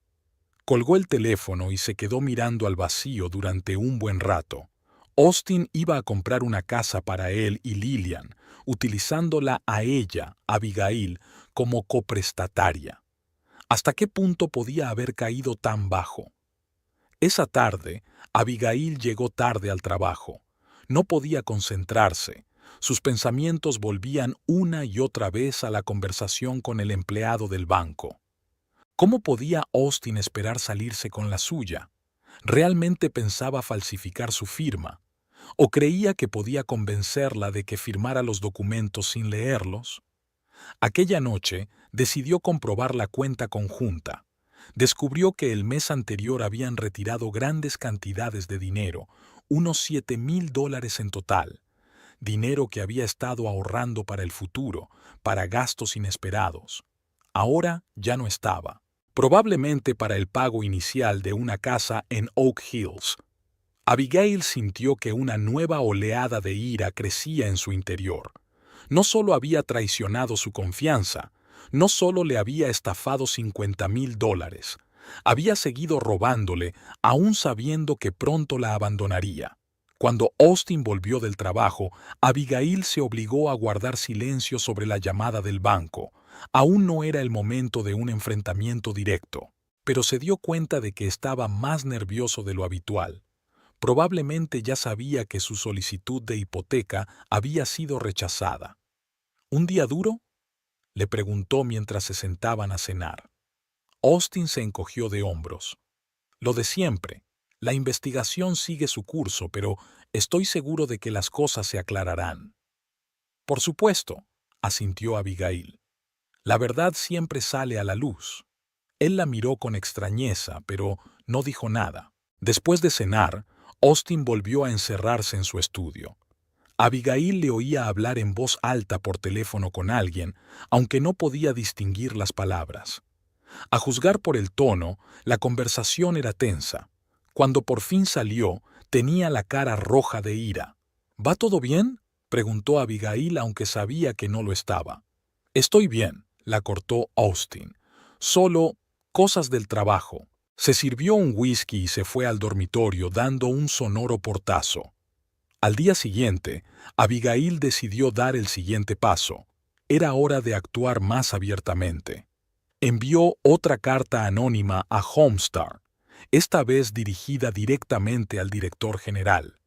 Colgó el teléfono y se quedó mirando al vacío durante un buen rato. Austin iba a comprar una casa para él y Lillian, utilizándola a ella, Abigail, como coprestataria. ¿Hasta qué punto podía haber caído tan bajo? Esa tarde, Abigail llegó tarde al trabajo. No podía concentrarse. Sus pensamientos volvían una y otra vez a la conversación con el empleado del banco. ¿Cómo podía Austin esperar salirse con la suya? ¿Realmente pensaba falsificar su firma? ¿O creía que podía convencerla de que firmara los documentos sin leerlos? Aquella noche decidió comprobar la cuenta conjunta. Descubrió que el mes anterior habían retirado grandes cantidades de dinero, unos $7,000 en total. Dinero que había estado ahorrando para el futuro, para gastos inesperados. Ahora ya no estaba. Probablemente para el pago inicial de una casa en Oak Hills. Abigail sintió que una nueva oleada de ira crecía en su interior. No solo había traicionado su confianza, no solo le había estafado $50,000, había seguido robándole, aún sabiendo que pronto la abandonaría. Cuando Austin volvió del trabajo, Abigail se obligó a guardar silencio sobre la llamada del banco. Aún no era el momento de un enfrentamiento directo. pero se dio cuenta de que estaba más nervioso de lo habitual. Probablemente ya sabía que su solicitud de hipoteca había sido rechazada. ¿Un día duro?, le preguntó mientras se sentaban a cenar. Austin se encogió de hombros. Lo de siempre. La investigación sigue su curso, pero estoy seguro de que las cosas se aclararán. Por supuesto, asintió Abigail. La verdad siempre sale a la luz. Él la miró con extrañeza, pero no dijo nada. Después de cenar, Austin volvió a encerrarse en su estudio. Abigail le oía hablar en voz alta por teléfono con alguien, aunque no podía distinguir las palabras. A juzgar por el tono, la conversación era tensa. Cuando por fin salió, tenía la cara roja de ira. ¿Va todo bien?, preguntó Abigail, aunque sabía que no lo estaba. Estoy bien, la cortó Austin. Solo cosas del trabajo. Se sirvió un whisky y se fue al dormitorio dando un sonoro portazo. Al día siguiente, Abigail decidió dar el siguiente paso. Era hora de actuar más abiertamente. Envió otra carta anónima a Homestar, esta vez dirigida directamente al director general.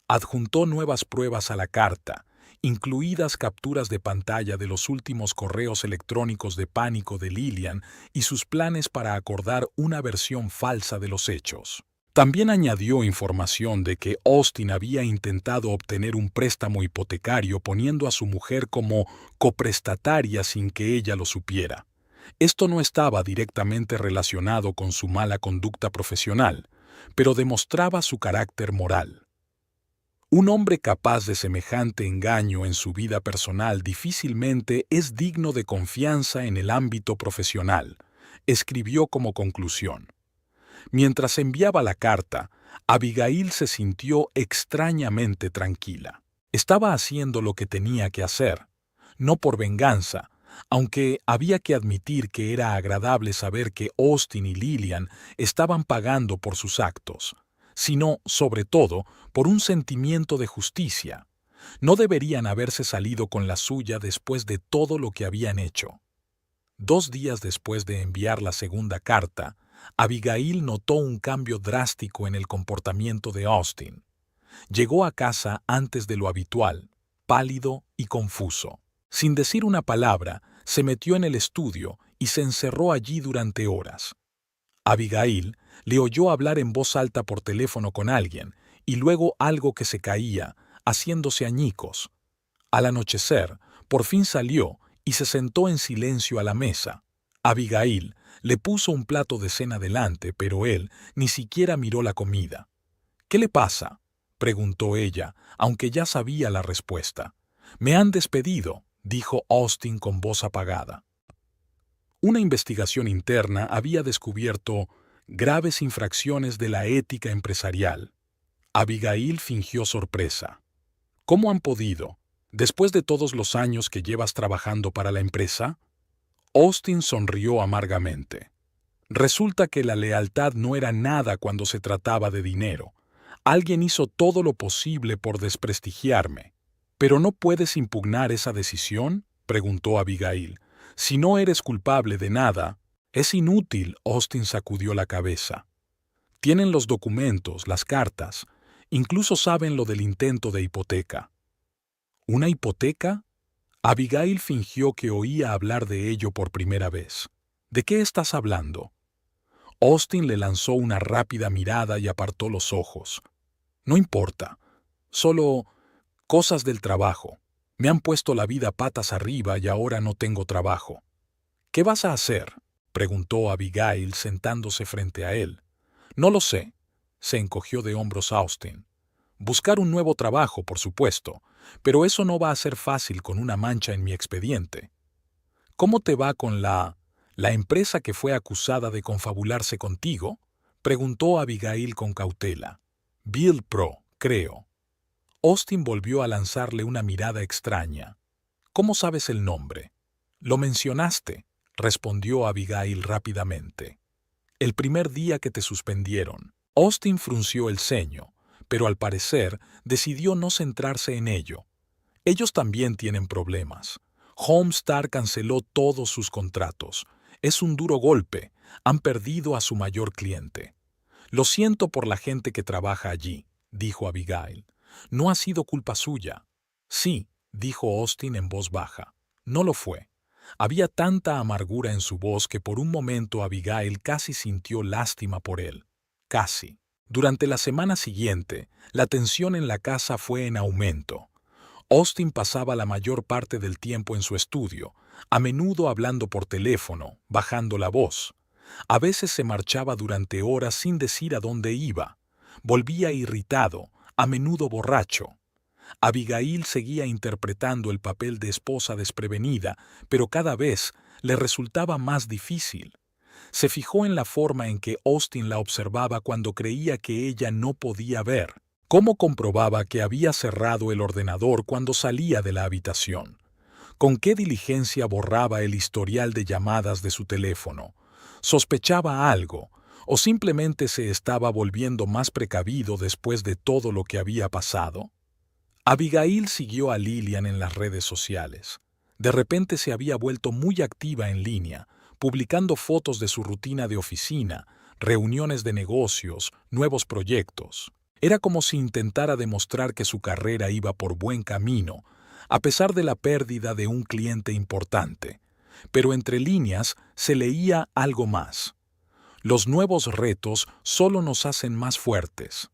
Adjuntó nuevas pruebas a la carta, incluidas capturas de pantalla de los últimos correos electrónicos de pánico de Lillian y sus planes para acordar una versión falsa de los hechos. También añadió información de que Austin había intentado obtener un préstamo hipotecario poniendo a su mujer como coprestataria sin que ella lo supiera. Esto no estaba directamente relacionado con su mala conducta profesional, pero demostraba su carácter moral. Un hombre capaz de semejante engaño en su vida personal difícilmente es digno de confianza en el ámbito profesional, escribió como conclusión. Mientras enviaba la carta, Abigail se sintió extrañamente tranquila. Estaba haciendo lo que tenía que hacer, no por venganza, aunque había que admitir que era agradable saber que Austin y Lillian estaban pagando por sus actos, sino, sobre todo, por un sentimiento de justicia. No deberían haberse salido con la suya después de todo lo que habían hecho. 2 días después de enviar la segunda carta, Abigail notó un cambio drástico en el comportamiento de Austin. Llegó a casa antes de lo habitual, pálido y confuso. Sin decir una palabra, se metió en el estudio y se encerró allí durante horas. Abigail le oyó hablar en voz alta por teléfono con alguien y luego algo que se caía, haciéndose añicos. Al anochecer, por fin salió y se sentó en silencio a la mesa. Abigail le puso un plato de cena delante, pero él ni siquiera miró la comida. «¿Qué le pasa?», preguntó ella, aunque ya sabía la respuesta. «Me han despedido», dijo Austin con voz apagada. Una investigación interna había descubierto graves infracciones de la ética empresarial. Abigail fingió sorpresa. «¿Cómo han podido? ¿Después de todos los años que llevas trabajando para la empresa?». Austin sonrió amargamente. «Resulta que la lealtad no era nada cuando se trataba de dinero. Alguien hizo todo lo posible por desprestigiarme». «¿Pero no puedes impugnar esa decisión?», preguntó Abigail. «Si no eres culpable de nada». «Es inútil», Austin sacudió la cabeza. «Tienen los documentos, las cartas, incluso saben lo del intento de hipoteca». «¿Una hipoteca?». Abigail fingió que oía hablar de ello por primera vez. «¿De qué estás hablando?». Austin le lanzó una rápida mirada y apartó los ojos. «No importa. Solo cosas del trabajo. Me han puesto la vida patas arriba y ahora no tengo trabajo». «¿Qué vas a hacer?», preguntó Abigail sentándose frente a él. «No lo sé», se encogió de hombros Austin. «Buscar un nuevo trabajo, por supuesto, pero eso no va a ser fácil con una mancha en mi expediente». «¿Cómo te va con la empresa que fue acusada de confabularse contigo?», preguntó Abigail con cautela. «Bill Pro, creo». Austin volvió a lanzarle una mirada extraña. «¿Cómo sabes el nombre?». «Lo mencionaste», respondió Abigail rápidamente. «El primer día que te suspendieron». Austin frunció el ceño, pero al parecer decidió no centrarse en ello. «Ellos también tienen problemas. Homestar canceló todos sus contratos. Es un duro golpe. Han perdido a su mayor cliente. Lo siento por la gente que trabaja allí, dijo Abigail. No ha sido culpa suya. Sí, dijo Austin en voz baja. No lo fue. Había tanta amargura en su voz que por un momento Abigail casi sintió lástima por él. Casi. Durante la semana siguiente, la tensión en la casa fue en aumento. Austin pasaba la mayor parte del tiempo en su estudio, a menudo hablando por teléfono, bajando la voz. A veces se marchaba durante horas sin decir a dónde iba. Volvía irritado, a menudo borracho. Abigail seguía interpretando el papel de esposa desprevenida, pero cada vez le resultaba más difícil. Se fijó en la forma en que Austin la observaba cuando creía que ella no podía ver. ¿Cómo comprobaba que había cerrado el ordenador cuando salía de la habitación? ¿Con qué diligencia borraba el historial de llamadas de su teléfono? ¿Sospechaba algo? ¿O simplemente se estaba volviendo más precavido después de todo lo que había pasado? Abigail siguió a Lillian en las redes sociales. De repente se había vuelto muy activa en línea, publicando fotos de su rutina de oficina, reuniones de negocios, nuevos proyectos. Era como si intentara demostrar que su carrera iba por buen camino, a pesar de la pérdida de un cliente importante. Pero entre líneas se leía algo más. Los nuevos retos solo nos hacen más fuertes.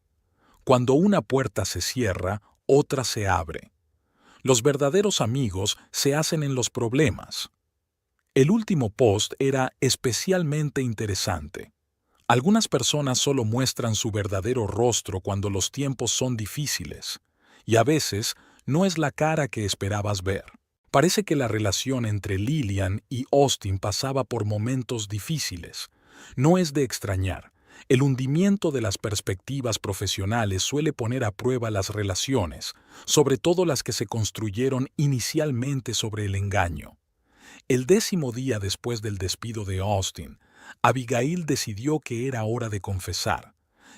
Cuando una puerta se cierra, otra se abre. Los verdaderos amigos se hacen en los problemas. El último post era especialmente interesante. Algunas personas solo muestran su verdadero rostro cuando los tiempos son difíciles, y a veces no es la cara que esperabas ver. Parece que la relación entre Lillian y Austin pasaba por momentos difíciles. No es de extrañar. El hundimiento de las perspectivas profesionales suele poner a prueba las relaciones, sobre todo las que se construyeron inicialmente sobre el engaño. El 10º día después del despido de Austin, Abigail decidió que era hora de confesar.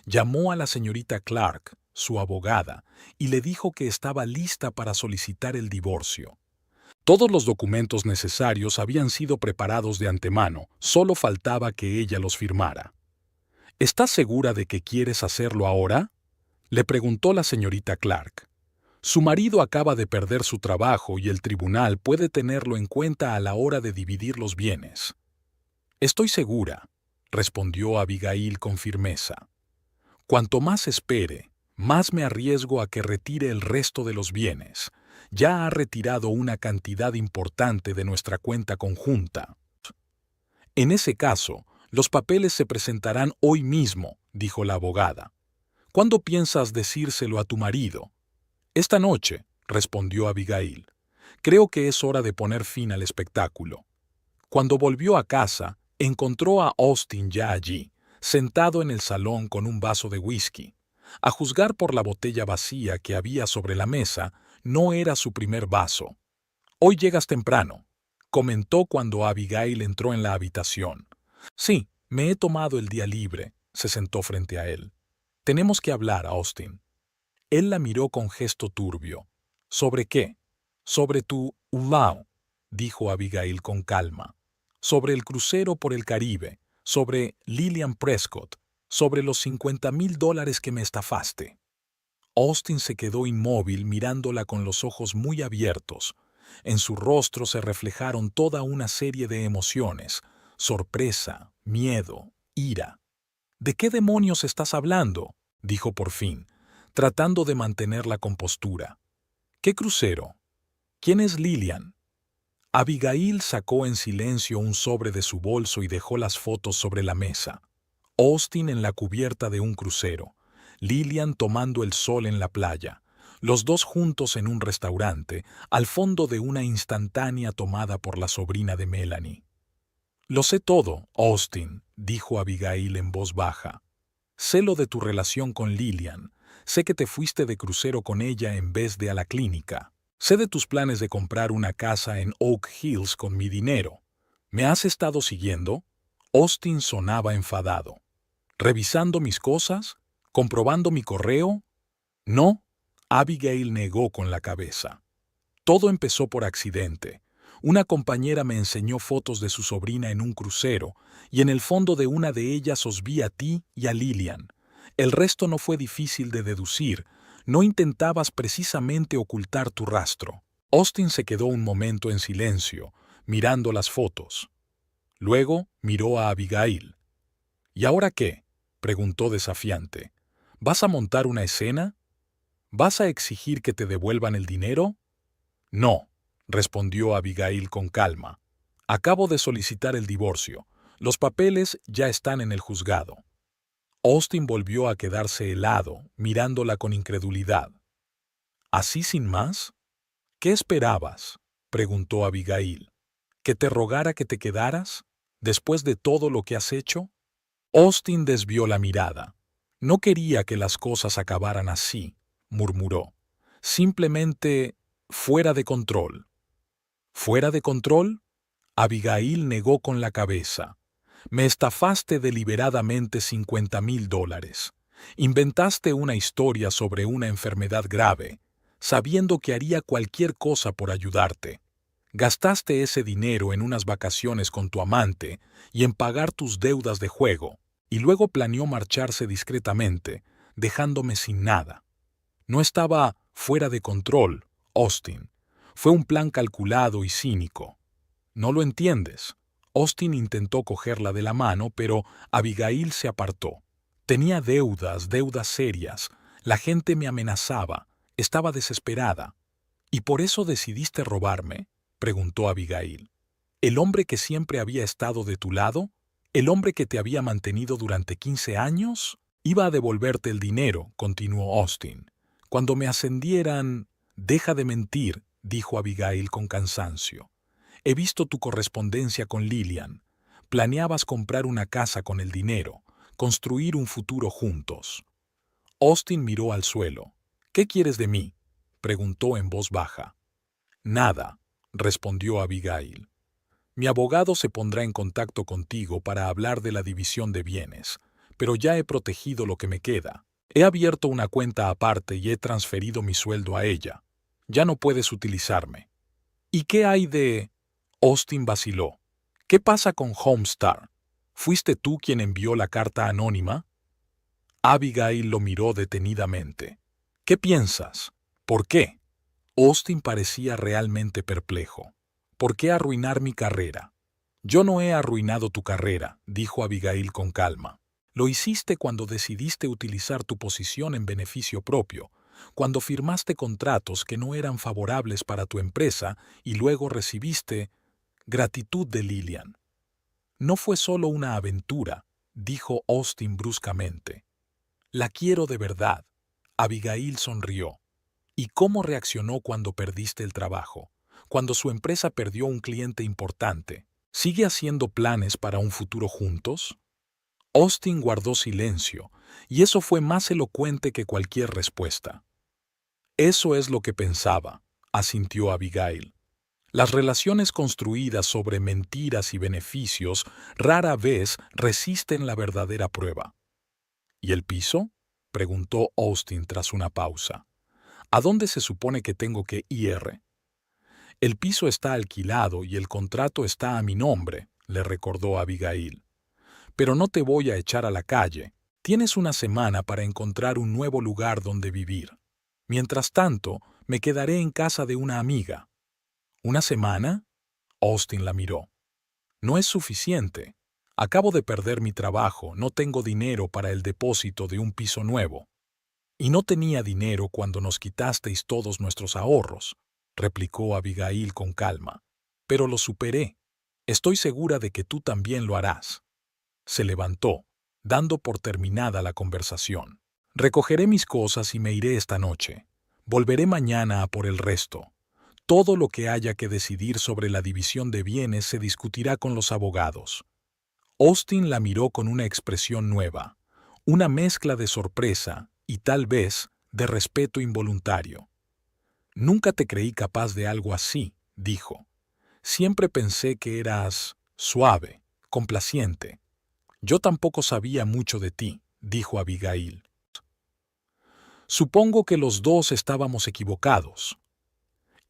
Llamó a la señorita Clark, su abogada, y le dijo que estaba lista para solicitar el divorcio. Todos los documentos necesarios habían sido preparados de antemano, solo faltaba que ella los firmara. ¿Estás segura de que quieres hacerlo ahora?, le preguntó la señorita Clark. Su marido acaba de perder su trabajo y el tribunal puede tenerlo en cuenta a la hora de dividir los bienes. Estoy segura, respondió Abigail con firmeza. Cuanto más espere, más me arriesgo a que retire el resto de los bienes. Ya ha retirado una cantidad importante de nuestra cuenta conjunta. En ese caso, los papeles se presentarán hoy mismo, dijo la abogada. ¿Cuándo piensas decírselo a tu marido? Esta noche, respondió Abigail. Creo que es hora de poner fin al espectáculo. Cuando volvió a casa, encontró a Austin ya allí, sentado en el salón con un vaso de whisky. A juzgar por la botella vacía que había sobre la mesa, no era su primer vaso. «Hoy llegas temprano», comentó cuando Abigail entró en la habitación. «Sí, me he tomado el día libre», se sentó frente a él. «Tenemos que hablar, Austin». Él la miró con gesto turbio. «¿Sobre qué?» «Sobre tu Ulao», dijo Abigail con calma. «Sobre el crucero por el Caribe, sobre Lillian Prescott, sobre los $50,000 que me estafaste». Austin se quedó inmóvil mirándola con los ojos muy abiertos. En su rostro se reflejaron toda una serie de emociones: sorpresa, miedo, ira. «¿De qué demonios estás hablando?», dijo por fin, tratando de mantener la compostura. «¿Qué crucero? ¿Quién es Lillian?». Abigail sacó en silencio un sobre de su bolso y dejó las fotos sobre la mesa. Austin en la cubierta de un crucero, Lillian tomando el sol en la playa, los dos juntos en un restaurante, al fondo de una instantánea tomada por la sobrina de Melanie. «Lo sé todo, Austin», dijo Abigail en voz baja. «Sé lo de tu relación con Lillian. Sé que te fuiste de crucero con ella en vez de a la clínica. Sé de tus planes de comprar una casa en Oak Hills con mi dinero. ¿Me has estado siguiendo?». Austin sonaba enfadado. «¿Revisando mis cosas? ¿Comprobando mi correo?». «No», Abigail negó con la cabeza. «Todo empezó por accidente. Una compañera me enseñó fotos de su sobrina en un crucero, y en el fondo de una de ellas os vi a ti y a Lillian. El resto no fue difícil de deducir. No intentabas precisamente ocultar tu rastro. Austin se quedó un momento en silencio, mirando las fotos. Luego miró a Abigail. ¿Y ahora qué?, preguntó desafiante. ¿Vas a montar una escena? ¿Vas a exigir que te devuelvan el dinero? No, respondió Abigail con calma. Acabo de solicitar el divorcio. Los papeles ya están en el juzgado. Austin volvió a quedarse helado, mirándola con incredulidad. ¿Así sin más? ¿Qué esperabas?, preguntó Abigail. ¿Que te rogara que te quedaras, después de todo lo que has hecho? Austin desvió la mirada. No quería que las cosas acabaran así, murmuró. Simplemente fuera de control. ¿Fuera de control? Abigail negó con la cabeza. Me estafaste deliberadamente $50,000. Inventaste una historia sobre una enfermedad grave, sabiendo que haría cualquier cosa por ayudarte. Gastaste ese dinero en unas vacaciones con tu amante y en pagar tus deudas de juego, y luego planeó marcharse discretamente, dejándome sin nada. No estaba fuera de control, Austin. Fue un plan calculado y cínico. ¿No lo entiendes? Austin intentó cogerla de la mano, pero Abigail se apartó. Tenía deudas serias. La gente me amenazaba. Estaba desesperada. ¿Y por eso decidiste robarme?, preguntó Abigail. ¿El hombre que siempre había estado de tu lado? ¿El hombre que te había mantenido durante 15 años? Iba a devolverte el dinero, continuó Austin. Cuando me ascendieran... Deja de mentir, dijo Abigail con cansancio. He visto tu correspondencia con Lillian. Planeabas comprar una casa con el dinero, construir un futuro juntos. Austin miró al suelo. ¿Qué quieres de mí?, preguntó en voz baja. Nada, respondió Abigail. Mi abogado se pondrá en contacto contigo para hablar de la división de bienes, pero ya he protegido lo que me queda. He abierto una cuenta aparte y he transferido mi sueldo a ella. Ya no puedes utilizarme. ¿Y qué hay de...? Austin vaciló. ¿Qué pasa con Homestar? ¿Fuiste tú quien envió la carta anónima? Abigail lo miró detenidamente. ¿Qué piensas? ¿Por qué? Austin parecía realmente perplejo. ¿Por qué arruinar mi carrera? Yo no he arruinado tu carrera, dijo Abigail con calma. Lo hiciste cuando decidiste utilizar tu posición en beneficio propio, cuando firmaste contratos que no eran favorables para tu empresa y luego recibiste gratitud de Lillian. No fue solo una aventura, dijo Austin bruscamente. La quiero de verdad. Abigail sonrió. ¿Y cómo reaccionó cuando perdiste el trabajo? Cuando su empresa perdió un cliente importante. ¿Sigue haciendo planes para un futuro juntos? Austin guardó silencio, y eso fue más elocuente que cualquier respuesta. Eso es lo que pensaba, asintió Abigail. Las relaciones construidas sobre mentiras y beneficios rara vez resisten la verdadera prueba. ¿Y el piso?, preguntó Austin tras una pausa. ¿A dónde se supone que tengo que ir? El piso está alquilado y el contrato está a mi nombre, le recordó Abigail. Pero no te voy a echar a la calle. Tienes una semana para encontrar un nuevo lugar donde vivir. Mientras tanto, me quedaré en casa de una amiga. ¿Una semana? Austin la miró. No es suficiente. Acabo de perder mi trabajo, no tengo dinero para el depósito de un piso nuevo. Y no tenía dinero cuando nos quitasteis todos nuestros ahorros, replicó Abigail con calma. Pero lo superé. Estoy segura de que tú también lo harás. Se levantó, dando por terminada la conversación. Recogeré mis cosas y me iré esta noche. Volveré mañana a por el resto. Todo lo que haya que decidir sobre la división de bienes se discutirá con los abogados. Austin la miró con una expresión nueva, una mezcla de sorpresa y tal vez de respeto involuntario. Nunca te creí capaz de algo así, dijo. Siempre pensé que eras suave, complaciente. Yo tampoco sabía mucho de ti, dijo Abigail. Supongo que los dos estábamos equivocados.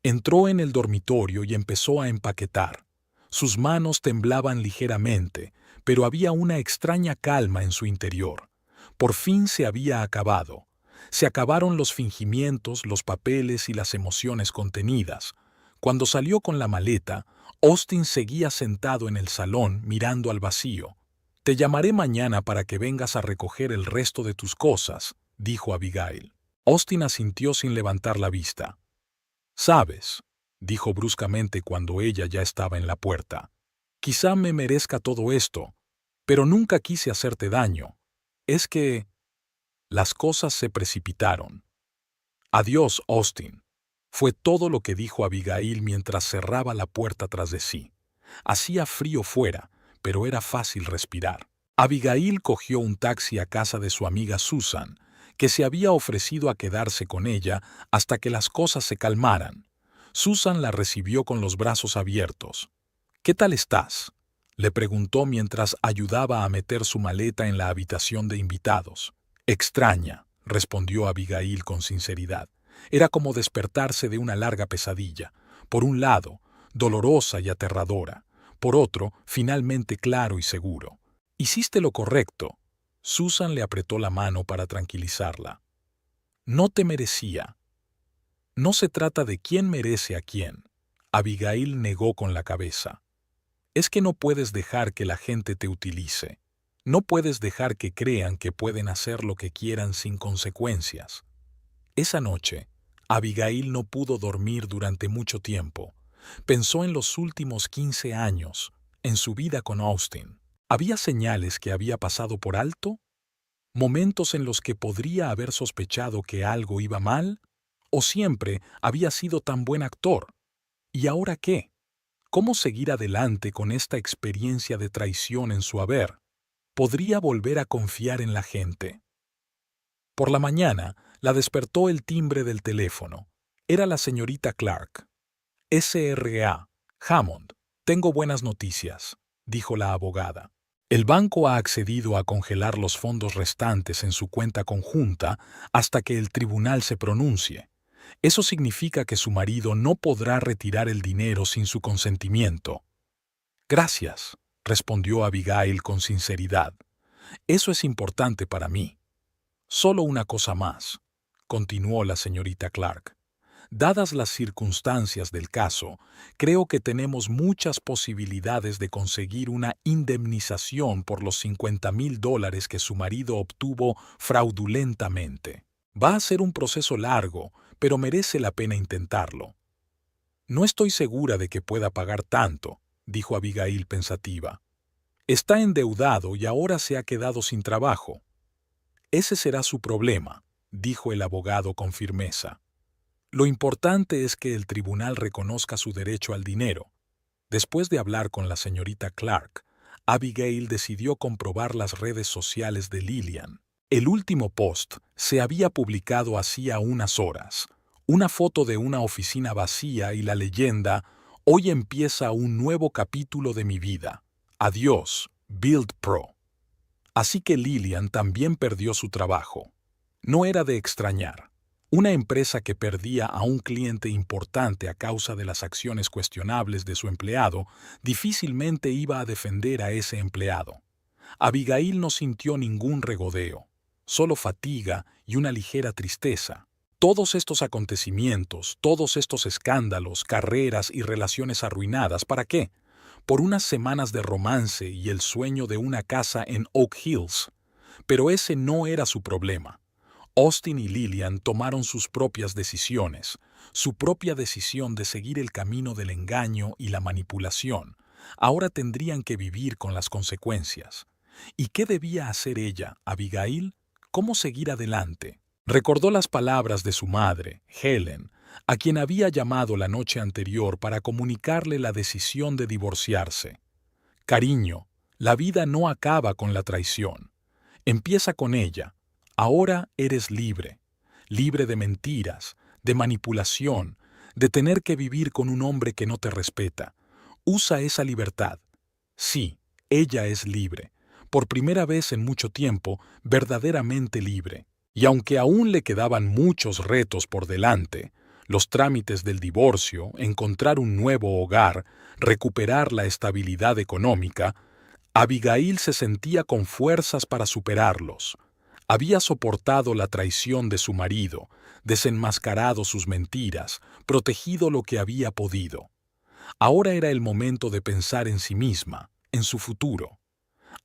Entró en el dormitorio y empezó a empaquetar. Sus manos temblaban ligeramente, pero había una extraña calma en su interior. Por fin se había acabado. Se acabaron los fingimientos, los papeles y las emociones contenidas. Cuando salió con la maleta, Austin seguía sentado en el salón mirando al vacío. «Te llamaré mañana para que vengas a recoger el resto de tus cosas», dijo Abigail. Austin asintió sin levantar la vista. «Sabes», dijo bruscamente cuando ella ya estaba en la puerta, «quizá me merezca todo esto, pero nunca quise hacerte daño. Es que...» Las cosas se precipitaron. «Adiós, Austin», fue todo lo que dijo Abigail mientras cerraba la puerta tras de sí. Hacía frío fuera, pero era fácil respirar. Abigail cogió un taxi a casa de su amiga Susan, que se había ofrecido a quedarse con ella hasta que las cosas se calmaran. Susan la recibió con los brazos abiertos. «¿Qué tal estás?», le preguntó mientras ayudaba a meter su maleta en la habitación de invitados. «Extraña», respondió Abigail con sinceridad. Era como despertarse de una larga pesadilla. Por un lado, dolorosa y aterradora. Por otro, finalmente claro y seguro. «Hiciste lo correcto». Susan le apretó la mano para tranquilizarla. «No te merecía». «No se trata de quién merece a quién», Abigail negó con la cabeza. «Es que no puedes dejar que la gente te utilice. No puedes dejar que crean que pueden hacer lo que quieran sin consecuencias». Esa noche, Abigail no pudo dormir durante mucho tiempo. Pensó en los últimos 15 años, en su vida con Austin. ¿Había señales que había pasado por alto? ¿Momentos en los que podría haber sospechado que algo iba mal? ¿O siempre había sido tan buen actor? ¿Y ahora qué? ¿Cómo seguir adelante con esta experiencia de traición en su haber? ¿Podría volver a confiar en la gente? Por la mañana, la despertó el timbre del teléfono. Era la señorita Clark. «SRA, Hammond, tengo buenas noticias», dijo la abogada. «El banco ha accedido a congelar los fondos restantes en su cuenta conjunta hasta que el tribunal se pronuncie. Eso significa que su marido no podrá retirar el dinero sin su consentimiento». «Gracias», respondió Abigail con sinceridad. «Eso es importante para mí». «Solo una cosa más», continuó la señorita Clark. «Dadas las circunstancias del caso, creo que tenemos muchas posibilidades de conseguir una indemnización por los $50,000 que su marido obtuvo fraudulentamente. Va a ser un proceso largo, pero merece la pena intentarlo». «No estoy segura de que pueda pagar tanto», dijo Abigail pensativa. «Está endeudado y ahora se ha quedado sin trabajo». «Ese será su problema», dijo el abogado con firmeza. «Lo importante es que el tribunal reconozca su derecho al dinero». Después de hablar con la señorita Clark, Abigail decidió comprobar las redes sociales de Lillian. El último post se había publicado hacía unas horas. Una foto de una oficina vacía y la leyenda: «Hoy empieza un nuevo capítulo de mi vida. Adiós, Build Pro». Así que Lillian también perdió su trabajo. No era de extrañar. Una empresa que perdía a un cliente importante a causa de las acciones cuestionables de su empleado difícilmente iba a defender a ese empleado. Abigail no sintió ningún regodeo, solo fatiga y una ligera tristeza. Todos estos acontecimientos, todos estos escándalos, carreras y relaciones arruinadas, ¿para qué? Por unas semanas de romance y el sueño de una casa en Oak Hills. Pero ese no era su problema. Austin y Lillian tomaron sus propias decisiones, su propia decisión de seguir el camino del engaño y la manipulación. Ahora tendrían que vivir con las consecuencias. ¿Y qué debía hacer ella, Abigail? ¿Cómo seguir adelante? Recordó las palabras de su madre, Helen, a quien había llamado la noche anterior para comunicarle la decisión de divorciarse. «Cariño, la vida no acaba con la traición. Empieza con ella. Ahora eres libre. Libre de mentiras, de manipulación, de tener que vivir con un hombre que no te respeta. Usa esa libertad». Sí, ella es libre. Por primera vez en mucho tiempo, verdaderamente libre. Y aunque aún le quedaban muchos retos por delante, los trámites del divorcio, encontrar un nuevo hogar, recuperar la estabilidad económica, Abigail se sentía con fuerzas para superarlos. Había soportado la traición de su marido, desenmascarado sus mentiras, protegido lo que había podido. Ahora era el momento de pensar en sí misma, en su futuro.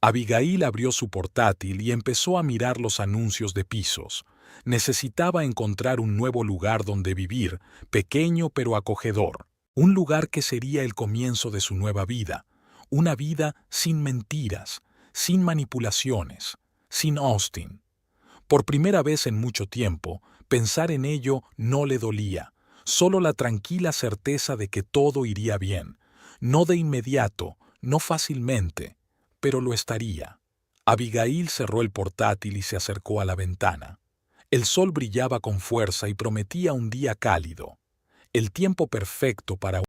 Abigail abrió su portátil y empezó a mirar los anuncios de pisos. Necesitaba encontrar un nuevo lugar donde vivir, pequeño pero acogedor. Un lugar que sería el comienzo de su nueva vida. Una vida sin mentiras, sin manipulaciones, sin Austin. Por primera vez en mucho tiempo, pensar en ello no le dolía, solo la tranquila certeza de que todo iría bien. No de inmediato, no fácilmente, pero lo estaría. Abigail cerró el portátil y se acercó a la ventana. El sol brillaba con fuerza y prometía un día cálido, el tiempo perfecto para